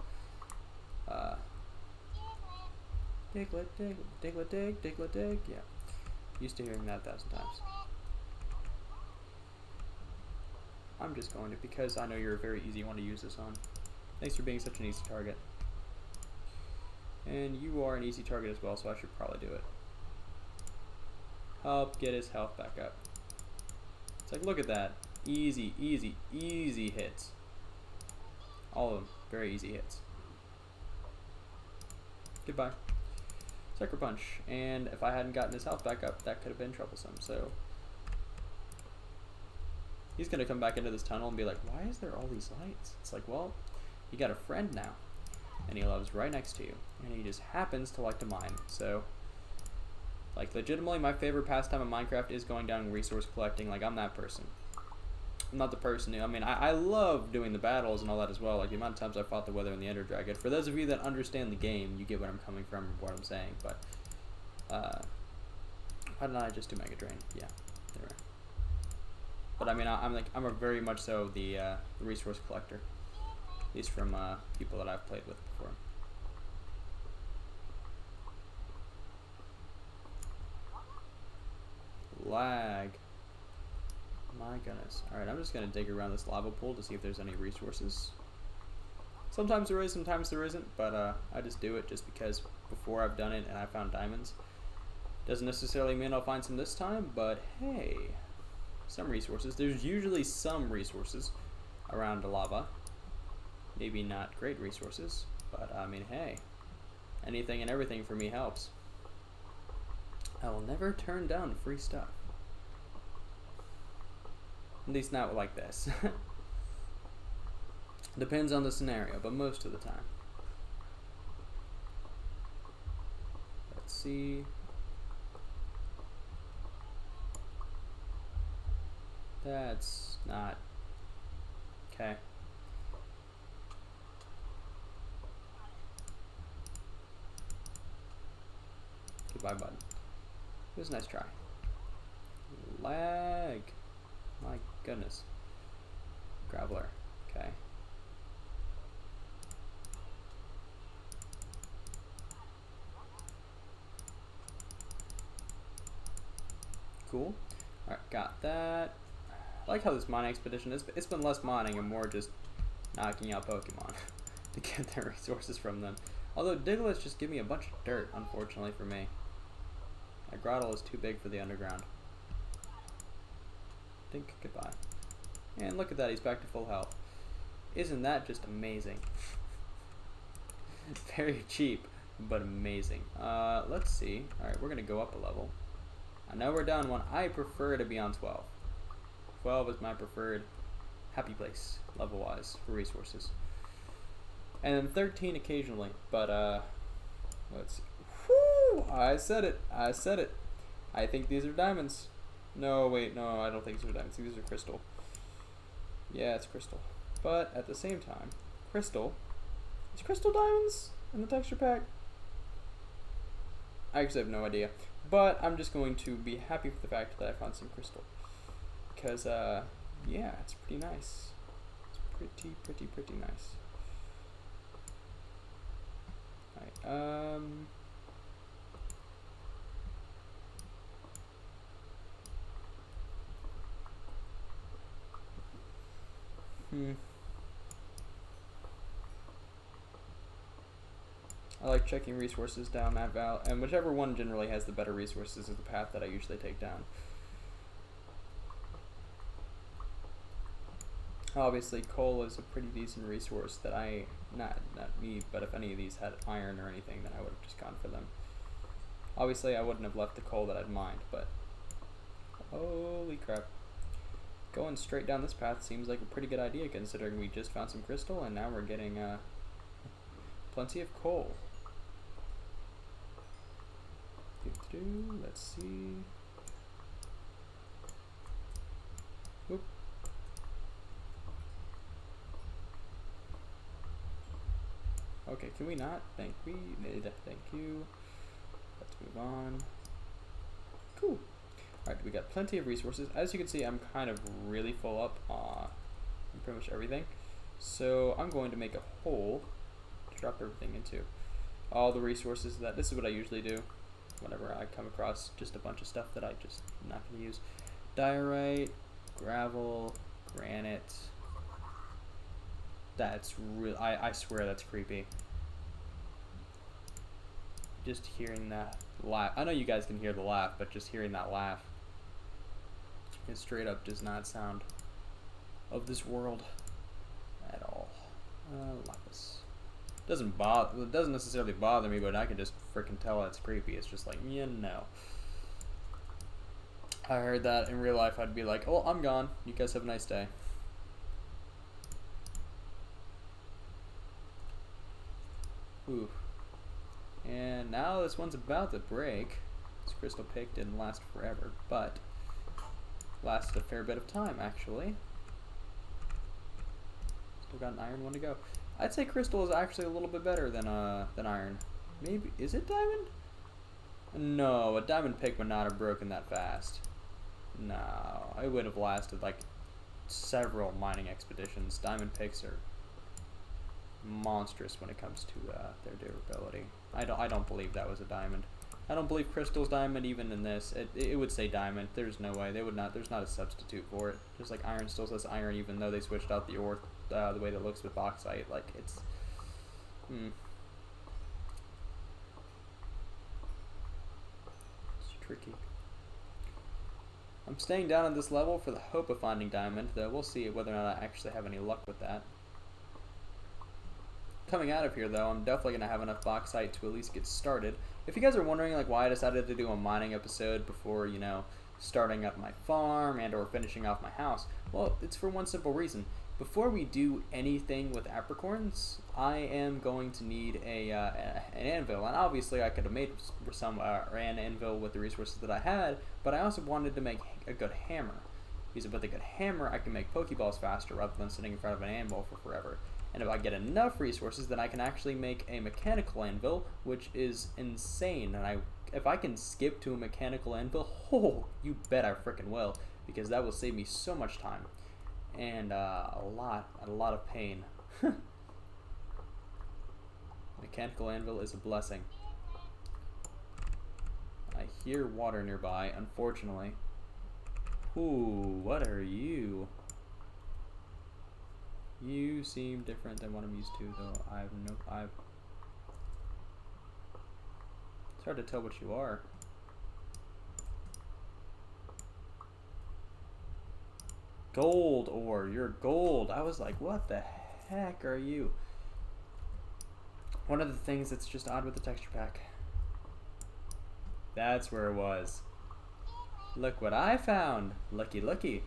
Diglett, dig, Diglett, dig, Diglett, dig. Yeah, used to hearing that 1,000 times. I'm just going to, because I know you're a very easy one to use this on. Thanks for being such an easy target. And you are an easy target as well, so I should probably do it. Help get his health back up. It's like, look at that. Easy, easy, easy hits. All of them. Very easy hits. Goodbye. Sucker Punch. And if I hadn't gotten his health back up, that could have been troublesome. So he's going to come back into this tunnel and be like, why is there all these lights? It's like, well, you got a friend now. And he lives right next to you. And he just happens to like to mine. So, like, legitimately, my favorite pastime in Minecraft is going down and resource collecting. Like, I'm that person. I'm not the person who, I mean, I love doing the battles and all that as well. Like, the amount of times I fought the Wither and the Ender Dragon. For those of you that understand the game, you get where I'm coming from and what I'm saying. But, why didn't I just do Mega Drain? Yeah, anyway. But, I mean, I'm a very much so the resource collector. At least from people that I've played with before. Lag. My goodness. Alright, I'm just going to dig around this lava pool to see if there's any resources. Sometimes there is, sometimes there isn't, but I just do it just because before I've done it and I found diamonds. Doesn't necessarily mean I'll find some this time, but hey, some resources. There's usually some resources around the lava. Maybe not great resources, but I mean, hey, anything and everything for me helps. I will never turn down free stuff. At least not like this. Depends on the scenario, but most of the time. Let's see. That's not... Okay. Goodbye, bud. It was a nice try. Lag. My goodness. Graveler. Okay. Cool. Alright, got that. I like how this mining expedition is. It's been less mining and more just knocking out Pokemon. to get their resources from them. Although Diglets just give me a bunch of dirt, unfortunately for me. My grotto is too big for the underground. Think goodbye. And look at that, he's back to full health. Isn't that just amazing? Very cheap, but amazing. Let's see. Alright, we're going to go up a level. I know we're down 1. I prefer to be on 12. 12 is my preferred happy place, level-wise, for resources. And then 13 occasionally, but, let's see. Whew! I said it. I said it. I think these are diamonds. No, wait, no, I don't think these are diamonds. These are crystal. Yeah, it's crystal. But, at the same time, crystal... Is crystal diamonds in the texture pack? I actually have no idea. But I'm just going to be happy with the fact that I found some crystal. Because, yeah, it's pretty nice. It's pretty nice. Alright, I like checking resources down that valley, and whichever one generally has the better resources is the path that I usually take down. Obviously, coal is a pretty decent resource that I, not me, but if any of these had iron or anything, then I would have just gone for them. Obviously, I wouldn't have left the coal that I'd mined, but holy crap. Going straight down this path seems like a pretty good idea, considering we just found some crystal, and now we're getting plenty of coal. Let's see. Whoop. Okay, can we not? Thank you. Let's move on. Cool. Alright, we got plenty of resources. As you can see, I'm kind of really full up on pretty much everything. So I'm going to make a hole to drop everything into. All the resources that, this is what I usually do whenever I come across just a bunch of stuff that I just am not going to use. Diorite, gravel, granite. That's real. I swear that's creepy. Just hearing that laugh. I know you guys can hear the laugh, but just hearing that laugh, it straight up does not sound of this world at all. Lapis. Doesn't bother. It doesn't necessarily bother me, but I can just freaking tell it's creepy. It's just like, you know. I heard that in real life, I'd be like, oh, I'm gone. You guys have a nice day. Ooh. And now this one's about to break. This crystal pick didn't last forever, but lasted a fair bit of time, actually. Still got an iron one to go. I'd say crystal is actually a little bit better than iron. Maybe, is it diamond? No, a diamond pick would not have broken that fast. No, it would have lasted like several mining expeditions. Diamond picks are monstrous when it comes to their durability. I don't believe that was a diamond. I don't believe crystal's diamond even in this. It would say diamond. There's no way. They would not. There's not a substitute for it. Just like iron still says iron, even though they switched out the ore, the way that it looks with bauxite. Like it's. It's tricky. I'm staying down at this level for the hope of finding diamond, though we'll see whether or not I actually have any luck with that. Coming out of here, though, I'm definitely going to have enough bauxite to at least get started. If you guys are wondering like why I decided to do a mining episode before, you know, starting up my farm and or finishing off my house, well, it's for one simple reason. Before we do anything with apricorns, I am going to need an anvil. And obviously I could have made some an anvil with the resources that I had, but I also wanted to make a good hammer. Because with a good hammer, I can make Pokeballs faster rather than sitting in front of an anvil for forever. And if I get enough resources, then I can actually make a mechanical anvil, which is insane. And if I can skip to a mechanical anvil, oh, you bet I frickin' will, because that will save me so much time and a lot of pain. Mechanical anvil is a blessing. I hear water nearby, unfortunately. Ooh, what are you? You seem different than what I'm used to, though. It's hard to tell what you are. Gold ore, you're gold. I was like, what the heck are you? One of the things that's just odd with the texture pack. That's where it was. Look what I found. Lucky, lucky.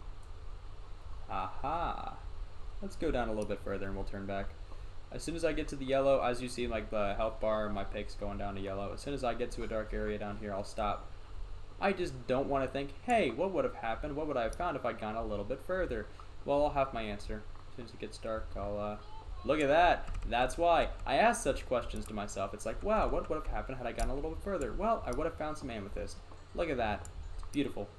Aha. Let's go down a little bit further and we'll turn back. As soon as I get to the yellow, as you see, like the health bar, my pick's going down to yellow. As soon as I get to a dark area down here, I'll stop. I just don't want to think, hey, what would have happened? What would I have found if I'd gone a little bit further? Well, I'll have my answer. As soon as it gets dark, I'll, look at that. That's why. I ask such questions to myself. It's like, wow, what would have happened had I gone a little bit further? Well, I would have found some amethyst. Look at that. It's beautiful.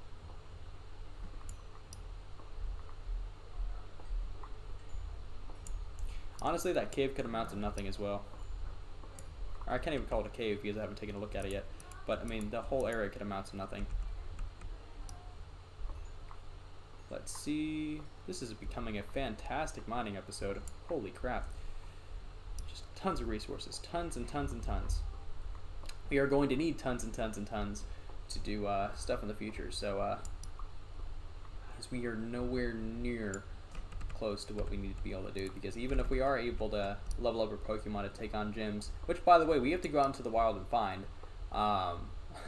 Honestly, that cave could amount to nothing as well. Or I can't even call it a cave because I haven't taken a look at it yet. But, I mean, the whole area could amount to nothing. Let's see. This is becoming a fantastic mining episode. Holy crap. Just tons of resources. Tons and tons and tons. We are going to need tons and tons and tons to do stuff in the future. So, because we are nowhere near close to what we need to be able to do. Because even if we are able to level up our Pokemon to take on gyms, which, by the way, we have to go out into the wild and find.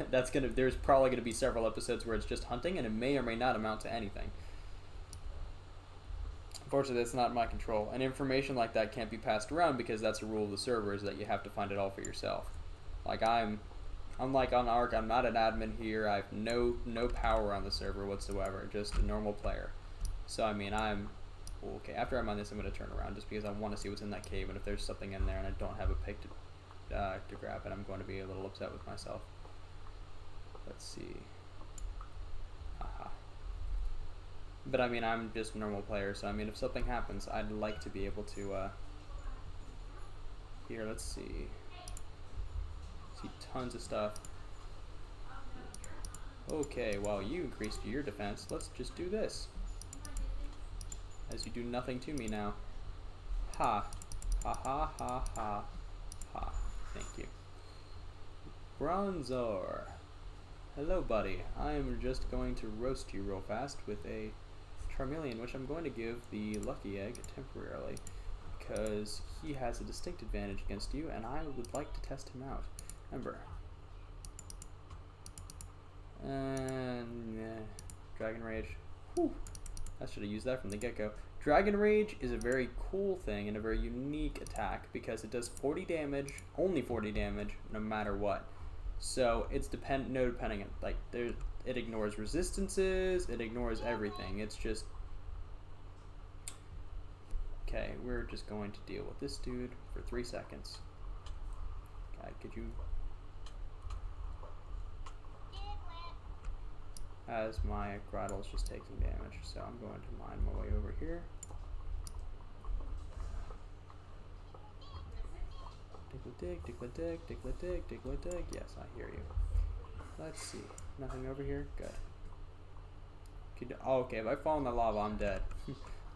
There's probably gonna be several episodes where it's just hunting, and it may or may not amount to anything. Unfortunately, that's not in my control, and information like that can't be passed around because that's a rule of the server, is that you have to find it all for yourself. Like unlike on Ark, I'm not an admin here. I have no power on the server whatsoever, just a normal player. So I mean, okay. After I mine this, I'm gonna turn around just because I want to see what's in that cave, and if there's something in there and I don't have a pick to grab it, I'm going to be a little upset with myself. Let's see. Aha. But I mean, I'm just a normal player, so I mean, if something happens, I'd like to be able to, here, let's see. See tons of stuff. Okay, well, you increased your defense. Let's just do this. As you do nothing to me now. Ha. Ha ha ha ha. Ha. Thank you. Bronzor. Hello, buddy. I am just going to roast you real fast with a Charmeleon, which I'm going to give the Lucky Egg temporarily, because he has a distinct advantage against you, and I would like to test him out. Remember. And Dragon Rage. Whew. I should have used that from the get-go. Dragon Rage is a very cool thing and a very unique attack because it does 40 damage, only 40 damage, no matter what. So it's depending on, like, it ignores resistances, it ignores everything. It's just, okay, we're just going to deal with this dude for 3 seconds. God, could you? As my Grottle's just taking damage, so I'm going to mine my way over here. Diglett-dig, Diglett-dig, Diglett-dig, Diglett-dig. Yes, I hear you. Let's see. Nothing over here? Good. Oh, okay, if I fall in the lava, I'm dead.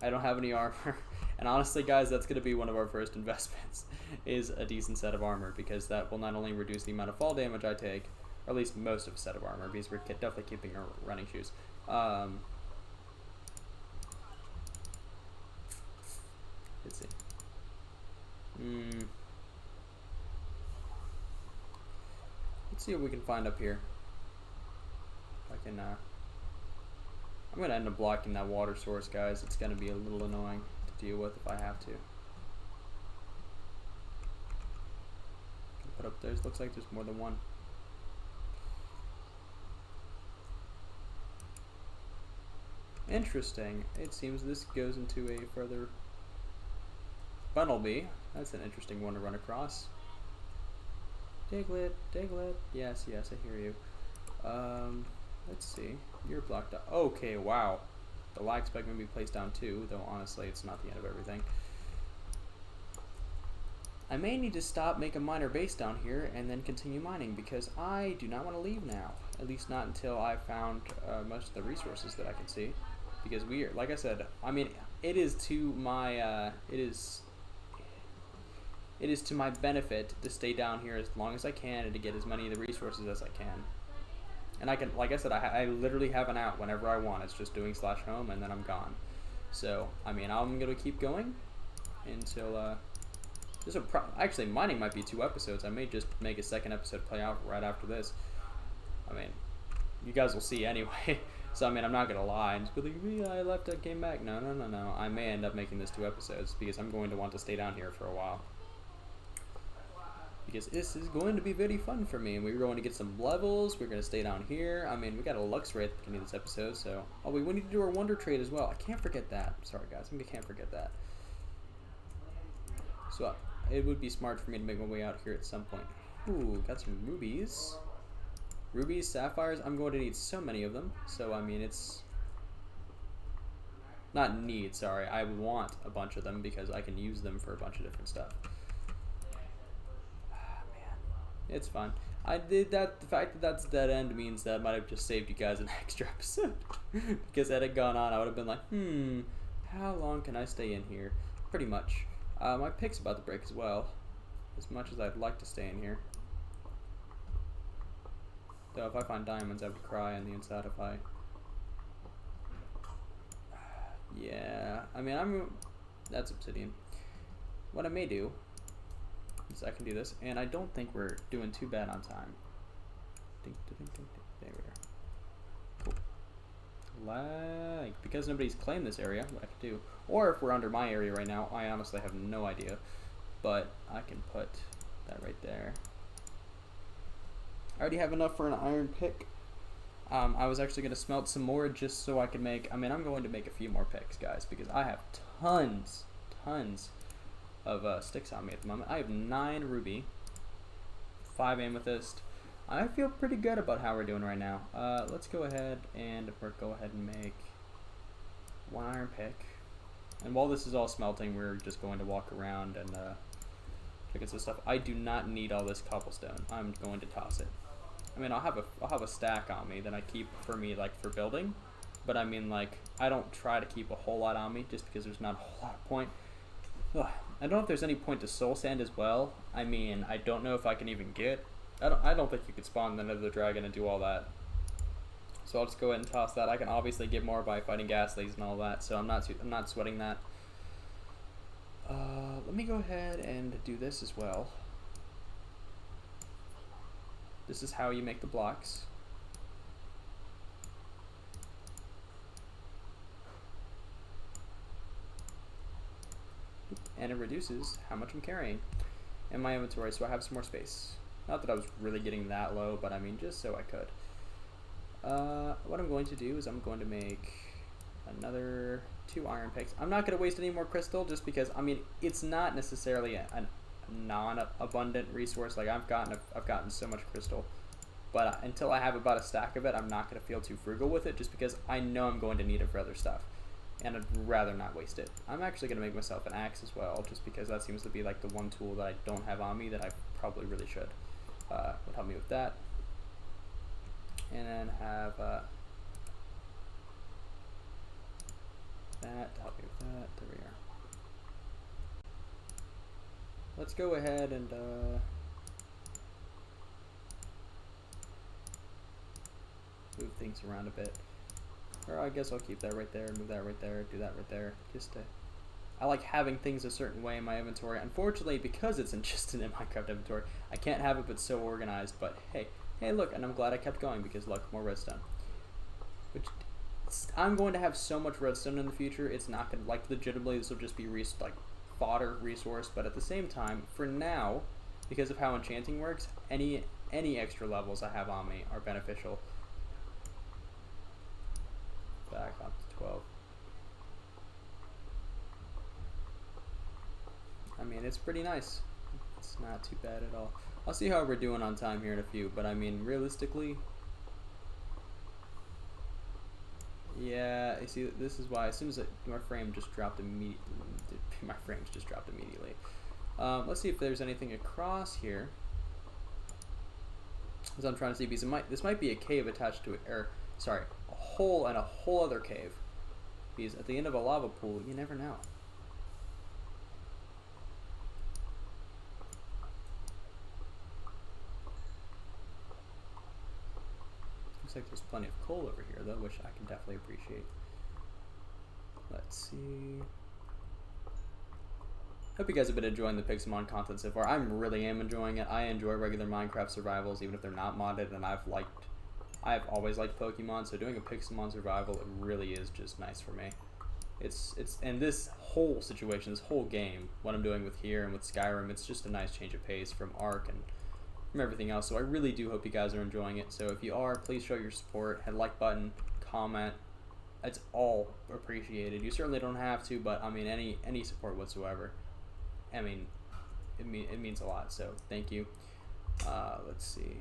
I don't have any armor. And honestly, guys, that's going to be one of our first investments, is a decent set of armor, because that will not only reduce the amount of fall damage I take, or at least most of a set of armor, because we're definitely keeping our running shoes. Let's see. Let's see what we can find up here. If I can, I'm going to end up blocking that water source, guys. It's going to be a little annoying to deal with if I have to. Put up there. Looks like there's more than one. Interesting. It seems this goes into a further Funnelby. That's an interesting one to run across. Diglett, Diglett. Yes, yes, I hear you. Let's see. You're blocked up. Okay, wow. The lag spike may be placed down too, though honestly it's not the end of everything. I may need to stop, make a miner base down here, and then continue mining, because I do not want to leave now. At least not until I've found most of the resources that I can see. because we are, like I said, I mean, it is to my it is to my benefit to stay down here as long as I can and to get as many of the resources as I can. And I can, like I said, I literally have an out whenever I want. It's just doing /home and then I'm gone. So, I mean, I'm going to keep going until, actually, mining might be 2 episodes. I may just make a second episode play out right after this. I mean, you guys will see anyway. So, I mean, I'm not going to lie and just be like, yeah, I left, I came back. No. I may end up making this 2 episodes because I'm going to want to stay down here for a while. Because this is going to be very fun for me, and we're going to get some levels. We're going to stay down here. I mean, we got a Lux Ray at the beginning of this episode, so... Oh, we need to do our Wonder Trade as well. I can't forget that. Sorry, guys. I can't forget that. So, it would be smart for me to make my way out here at some point. Ooh, got some rubies. Rubies, sapphires. I'm going to need so many of them. So, I mean, it's... Not need, sorry. I want a bunch of them because I can use them for a bunch of different stuff. It's fine. I did that. The fact that that's dead end means that I might have just saved you guys an extra episode. Because had it gone on, I would have been like, how long can I stay in here? Pretty much. My pick's about to break as well. As much as I'd like to stay in here. Though if I find diamonds, I would cry on the inside if I... Yeah. I mean, that's obsidian. What I may do... So I can do this, and I don't think we're doing too bad on time. There we are. Cool. Like, because nobody's claimed this area, what I can do, or if we're under my area right now, I honestly have no idea, but I can put that right there. I already have enough for an iron pick. I was actually going to smelt some more just so I could make, I mean, I'm going to make a few more picks, guys, because I have tons of sticks on me at the moment. I have 9 ruby, 5 amethyst. I feel pretty good about how we're doing right now. Let's go ahead and make 1 iron pick. And while this is all smelting, we're just going to walk around and look at some stuff. I do not need all this cobblestone. I'm going to toss it. I mean, I'll have a stack on me that I keep for me, like, for building. But I mean, like, I don't try to keep a whole lot on me just because there's not a whole lot of point. Ugh. I don't know if there's any point to soul sand as well. I mean, I don't know if I can even get... I don't think you could spawn the Nether Dragon and do all that. So I'll just go ahead and toss that. I can obviously get more by fighting ghastlies and all that, so I'm not sweating that. Let me go ahead and do this as well. This is how you make the blocks. And it reduces how much I'm carrying in my inventory, so I have some more space. Not that I was really getting that low, but I mean, just so I could. What I'm going to do is I'm going to make another 2 iron picks. I'm not going to waste any more crystal just because, I mean, it's not necessarily a non-abundant resource. Like, I've gotten so much crystal. But until I have about a stack of it, I'm not going to feel too frugal with it just because I know I'm going to need it for other stuff. And I'd rather not waste it. I'm actually going to make myself an axe as well, just because that seems to be like the one tool that I don't have on me that I probably really should. Would help me with that. And then have that to help me with that. There we are. Let's go ahead and move things around a bit. Or I guess I'll keep that right there, move that right there, do that right there. Just to, I like having things a certain way in my inventory. Unfortunately, because it's just in Minecraft inventory, I can't have it but so organized. But hey look, and I'm glad I kept going because look, more redstone. Which, I'm going to have so much redstone in the future, it's not going to, like, legitimately this will just be like fodder resource. But at the same time, for now, because of how enchanting works, any extra levels I have on me are beneficial. Back up to 12. I mean, it's pretty nice. It's not too bad at all. I'll see how we're doing on time here in a few, but I mean, realistically, yeah, you see, this is why as soon as my frame just dropped immediately, my frames just dropped immediately. Let's see if there's anything across here. As I'm trying to see, because this might be a cave attached to it, or sorry, a hole and a whole other cave. Because at the end of a lava pool, you never know. Looks like there's plenty of coal over here, though, which I can definitely appreciate. Let's see. Hope you guys have been enjoying the Pixelmon content so far. I really am enjoying it. I enjoy regular Minecraft survivals, even if they're not modded, and I've always liked Pokemon, so doing a Pixelmon survival, it really is just nice for me. And this whole situation, this whole game, what I'm doing with here and with Skyrim, it's just a nice change of pace from Ark and from everything else. So I really do hope you guys are enjoying it. So if you are, please show your support, hit like button, comment. It's all appreciated. You certainly don't have to, but I mean any support whatsoever. I mean, it means a lot. So thank you. Let's see.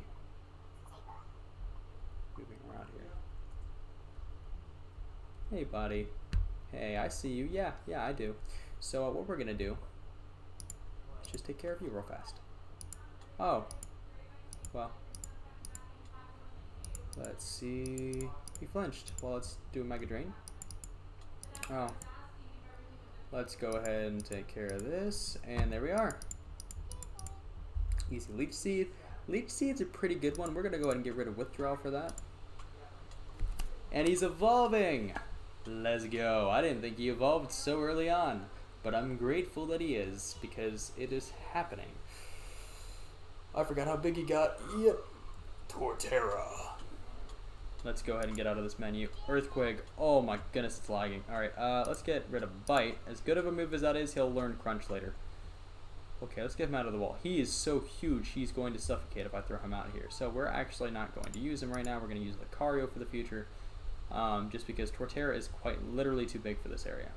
Moving around here. Hey, buddy. Hey, I see you. Yeah, I do. So what we're gonna do is just take care of you real fast. Oh, well. Let's see. He flinched. Well, let's do a Mega Drain. Oh. Let's go ahead and take care of this, and there we are. Easy Leech Seed. Leech Seed's a pretty good one. We're gonna go ahead and get rid of Withdrawal for that. And he's evolving! Let's go. I didn't think he evolved so early on, but I'm grateful that he is, because it is happening. I forgot how big he got. Yep. Torterra. Let's go ahead and get out of this menu. Earthquake. Oh my goodness, it's lagging. Alright, let's get rid of Bite. As good of a move as that is, he'll learn Crunch later. Okay, let's get him out of the wall. He is so huge, he's going to suffocate if I throw him out here. So we're actually not going to use him right now. We're going to use Lucario for the future. Just because Torterra is quite literally too big for this area.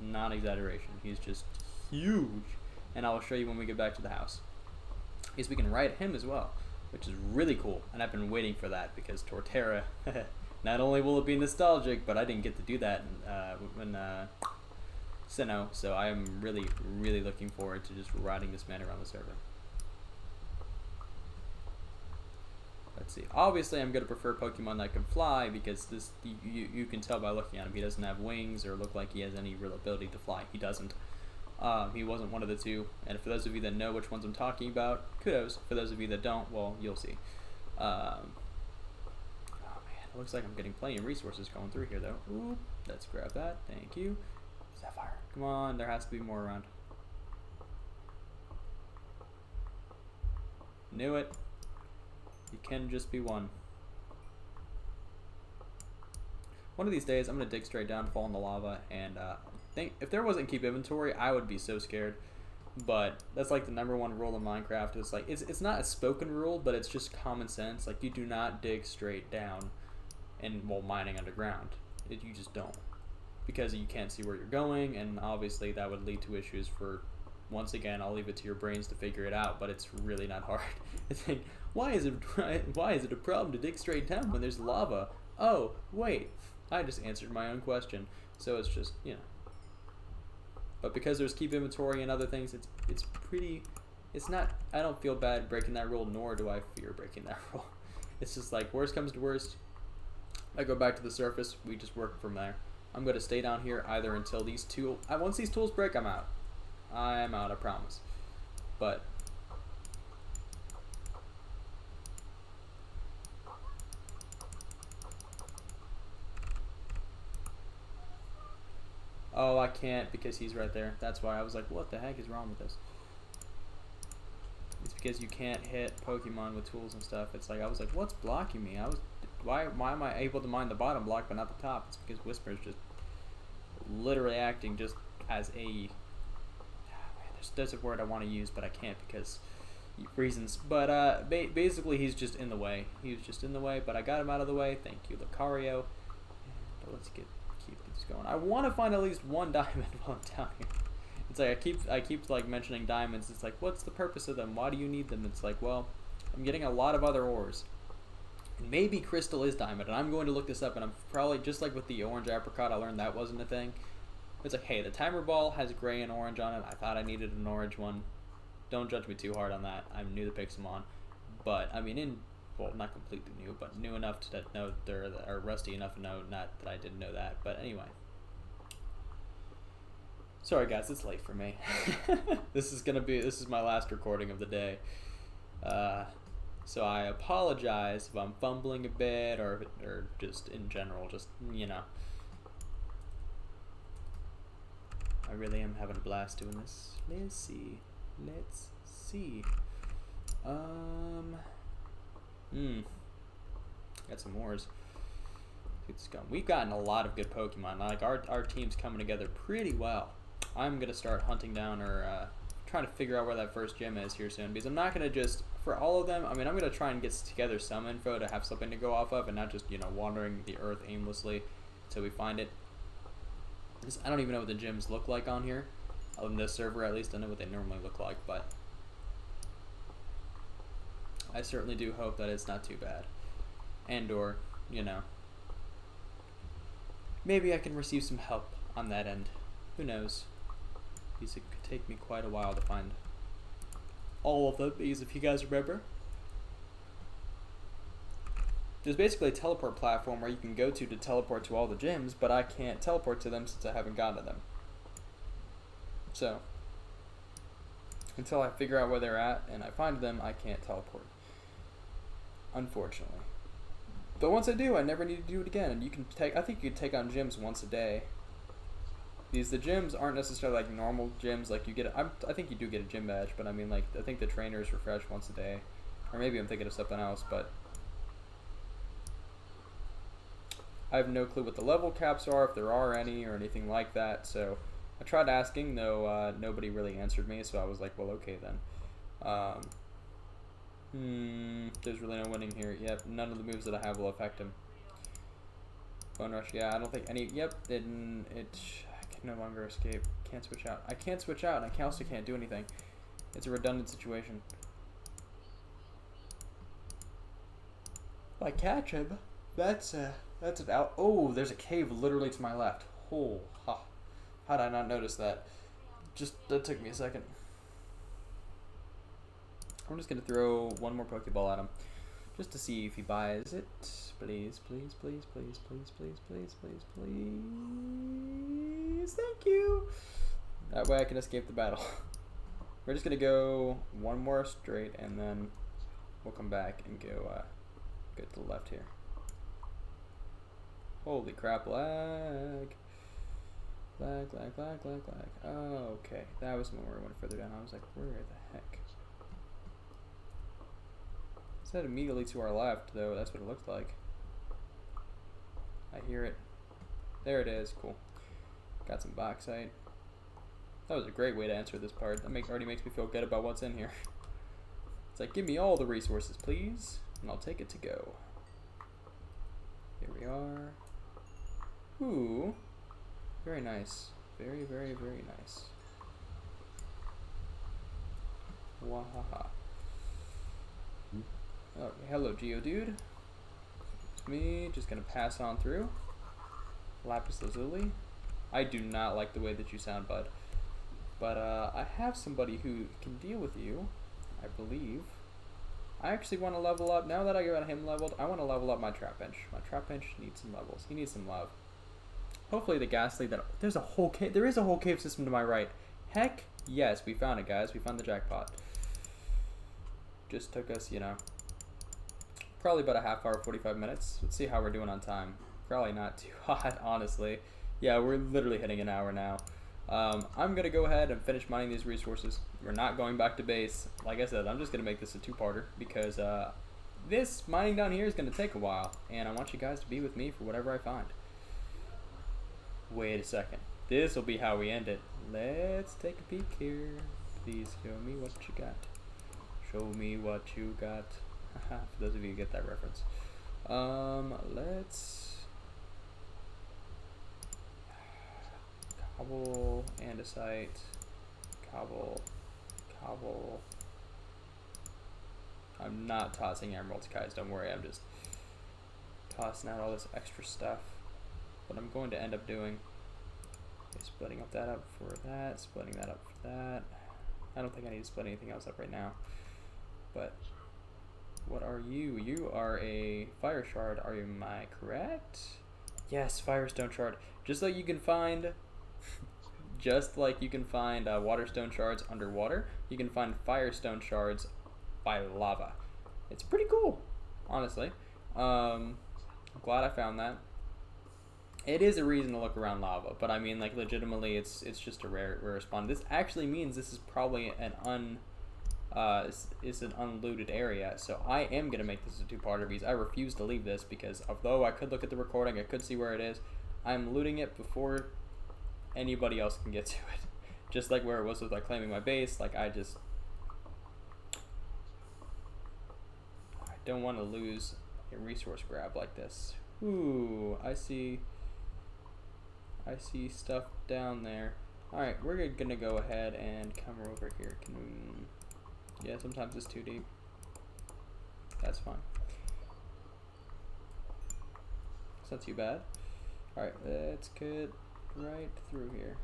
Not exaggeration. He's just huge. And I will show you when we get back to the house. Because we can ride him as well, which is really cool, and I've been waiting for that because Torterra, not only will it be nostalgic, but I didn't get to do that when Sinnoh, so I am really, really looking forward to just riding this man around the server. Let's see. Obviously, I'm going to prefer Pokemon that can fly because you can tell by looking at him. He doesn't have wings or look like he has any real ability to fly. He doesn't. He wasn't one of the two, and for those of you that know which ones I'm talking about, kudos. For those of you that don't, well, you'll see. Oh man, it looks like I'm getting plenty of resources going through here, though. Ooh, let's grab that. Thank you. Sapphire. Come on, there has to be more around. Knew it. You can just be one. One of these days, I'm going to dig straight down, fall in the lava, and if there wasn't keep inventory, I would be so scared. But that's like the #1 rule in Minecraft. It's like it's not a spoken rule, but it's just common sense. Like you do not dig straight down, while mining underground. You just don't, because you can't see where you're going, and obviously that would lead to issues for. Once again, I'll leave it to your brains to figure it out, but it's really not hard. It's like, why is it a problem to dig straight down when there's lava? Oh, wait, I just answered my own question. So it's just, you know. But because there's keep inventory and other things, it's pretty. It's not. I don't feel bad breaking that rule, nor do I fear breaking that rule. It's just like worst comes to worst. I go back to the surface. We just work from there. I'm going to stay down here either until these two. Once these tools break, I'm out. I'm out, I promise. But oh, I can't because he's right there. That's why I was like, what the heck is wrong with this? It's because you can't hit Pokemon with tools and stuff. It's like I was like, what's blocking me? Why am I able to mine the bottom block but not the top? It's because Whisper's just literally acting just as a there's a word I want to use, but I can't because reasons. But basically, he's just in the way. He was just in the way, but I got him out of the way. Thank you, Lucario. And let's keep this going. I want to find at least one diamond while I'm down here. It's like I keep like mentioning diamonds. It's like, what's the purpose of them? Why do you need them? It's like, well, I'm getting a lot of other ores. And maybe crystal is diamond, and I'm going to look this up. And I'm probably just like with the orange apricot. I learned that wasn't a thing. It's like, hey, the timer ball has gray and orange on it. I thought I needed an orange one. Don't judge me too hard on that. I'm new to Pixelmon. But, I mean, in well, not completely new, but new enough to know or rusty enough to know not that I didn't know that. But anyway. Sorry guys, it's late for me. This is my last recording of the day. So I apologize if I'm fumbling a bit or just in general, just, you know. I really am having a blast doing this. Let's see. Got some mores. We've gotten a lot of good Pokemon. Like our team's coming together pretty well. I'm gonna start hunting down or trying to figure out where that first gym is here soon, because I'm not gonna just for all of them. I mean, I'm gonna try and get together some info to have something to go off of, and not just, you know, wandering the earth aimlessly until we find it. I don't even know what the gyms look like on here. On this server, at least, I know what they normally look like, but I certainly do hope that it's not too bad. And or, you know, maybe I can receive some help on that end. Who knows? Because it could take me quite a while to find all of them, because if you guys remember, there's basically a teleport platform where you can go to teleport to all the gyms, but I can't teleport to them since I haven't gotten to them. So, until I figure out where they're at and I find them, I can't teleport. Unfortunately. But once I do, I never need to do it again. And you can I think you can take on gyms once a day. Because the gyms aren't necessarily like normal gyms, like you get I think you do get a gym badge, but I mean, like, I think the trainers refresh once a day. Or maybe I'm thinking of something else, but I have no clue what the level caps are, if there are any, or anything like that. So I tried asking, though nobody really answered me, so I was like, well, okay then. There's really no winning here. Yep, none of the moves that I have will affect him. Bone Rush, yeah, I don't think any. Yep, I can no longer escape. Can't switch out. I can't switch out, and I also can't do anything. It's a redundant situation. If I catch him, that's an out. Oh, there's a cave literally to my left. Oh, ha. How did I not notice that? That took me a second. I'm just gonna throw one more Pokeball at him, just to see if he buys it. Please, please, please, please, please, please, please, please, please. Thank you. That way I can escape the battle. We're just gonna go one more straight, and then we'll come back and go to the left here. Holy crap! Lag. Lag. Oh, okay. That was when we went further down. I was like, where the heck? It said immediately to our left, though. That's what it looked like. I hear it. There it is. Cool. Got some bauxite. That was a great way to answer this part. That already makes me feel good about what's in here. It's like, give me all the resources, please, and I'll take it to go. Here we are. Ooh. Very nice. Very, very, very nice. Wahaha. Oh, hello, Geodude. It's me. Just gonna pass on through. Lapis Lazuli. I do not like the way that you sound, bud. But I have somebody who can deal with you, I believe. I actually want to level up. Now that I got him leveled, I want to level up my Trapinch. My Trapinch needs some levels. He needs some love. Hopefully the Ghastly there's a whole cave. There is a whole cave system to my right. Heck yes, we found it, guys. We found the jackpot. Just took us, you know, probably about a half hour, 45 minutes. Let's see how we're doing on time. Probably not too hot, honestly. Yeah, we're literally hitting an hour now. I'm gonna go ahead and finish mining these resources. We're not going back to base. Like I said, I'm just gonna make this a two-parter because this mining down here is gonna take a while, and I want you guys to be with me for whatever I find. Wait a second. This will be how we end it. Let's take a peek here. Please show me what you got. Show me what you got. For those of you who get that reference. Let's cobble, andesite, cobble. I'm not tossing emeralds, guys, don't worry. I'm just tossing out all this extra stuff. What I'm going to end up doing is splitting that up for that, splitting that up for that. I don't think I need to split anything else up right now, but What are you? You are a fire shard. Am I correct? Yes, firestone shard. Just like you can find, waterstone shards underwater, you can find firestone shards by lava. It's pretty cool, honestly. I'm glad I found that. It is a reason to look around lava, but I mean, like, legitimately, it's just a rare spawn. This actually means this is probably an unlooted area, so I am gonna make this a two-parter because I refuse to leave this, because although I could look at the recording, I could see where it is, I'm looting it before anybody else can get to it. Just like where it was with like claiming my base, like I don't want to lose a resource grab like this. Ooh, I see stuff down there. Alright, we're gonna go ahead and come over here. Yeah, sometimes it's too deep. That's fine. It's not too bad. Alright, let's get right through here.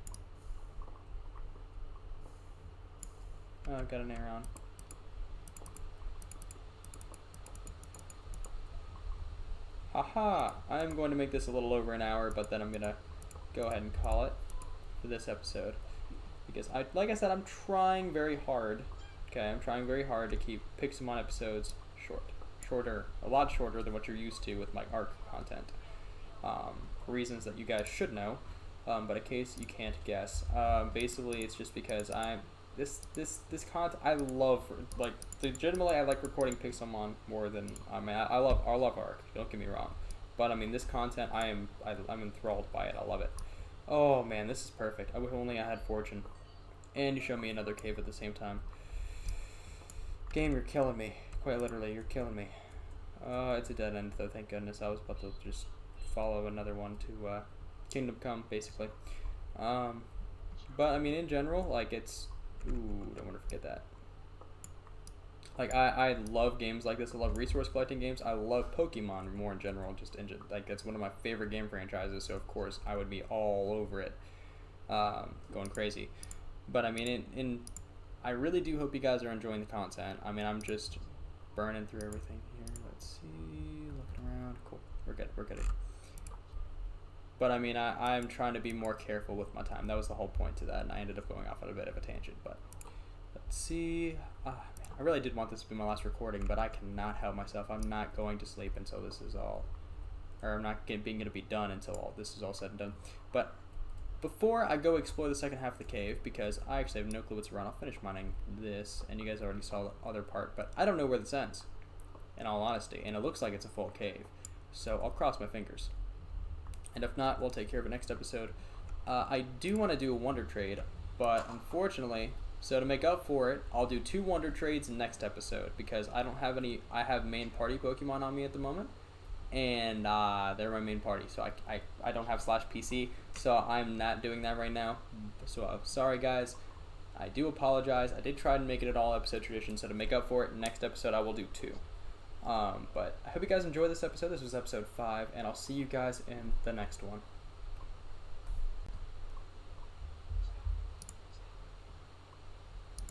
Oh, I've got an arrow on. Haha! I'm going to make this a little over an hour, but then I'm gonna go ahead and call it for this episode. Because like I said, I'm trying very hard. Okay, I'm trying very hard to keep Pixelmon episodes shorter, a lot shorter than what you're used to with my ARC content. For reasons that you guys should know, but in case you can't guess. Basically, it's just because this content I love. Like, legitimately, I like recording Pixelmon more than I love ARC. Don't get me wrong, but I mean, this content I'm enthralled by it. I love it. Oh man, this is perfect. I wish only I had Fortune, and you show me another cave at the same time. Game, you're killing me. Quite literally, you're killing me. It's a dead end though, thank goodness. I was about to just follow another one to Kingdom Come, basically. But I mean, in general, like, it's... Ooh, don't want to forget that. Like, I love games like this. I love resource collecting games. I love Pokemon more in general. Like, it's one of my favorite game franchises, so of course I would be all over it, going crazy. But I mean, I really do hope you guys are enjoying the content. I mean, I'm just burning through everything here. Let's see, looking around. Cool, we're good. But I mean, I'm trying to be more careful with my time. That was the whole point to that, and I ended up going off on a bit of a tangent. But let's see. Man, I really did want this to be my last recording, but I cannot help myself. I'm not going to sleep until this is all, or I'm not being gonna be done until all this is all said and done. But before I go explore the second half of the cave, because I actually have no clue what's around, I'll finish mining this, and you guys already saw the other part, but I don't know where this ends, in all honesty, and it looks like it's a full cave, so I'll cross my fingers. And if not, we'll take care of it next episode. I do want to do a wonder trade, but unfortunately, so to make up for it, I'll do 2 wonder trades next episode, because I don't have any. I have main party Pokemon on me at the moment, and they're my main party, so I don't have /PC, so I'm not doing that right now. So I'm sorry, guys. I do apologize. I did try to make it an all episode tradition, so to make up for it, next episode I will do 2. But I hope you guys enjoyed this episode. This was episode 5, and I'll see you guys in the next one.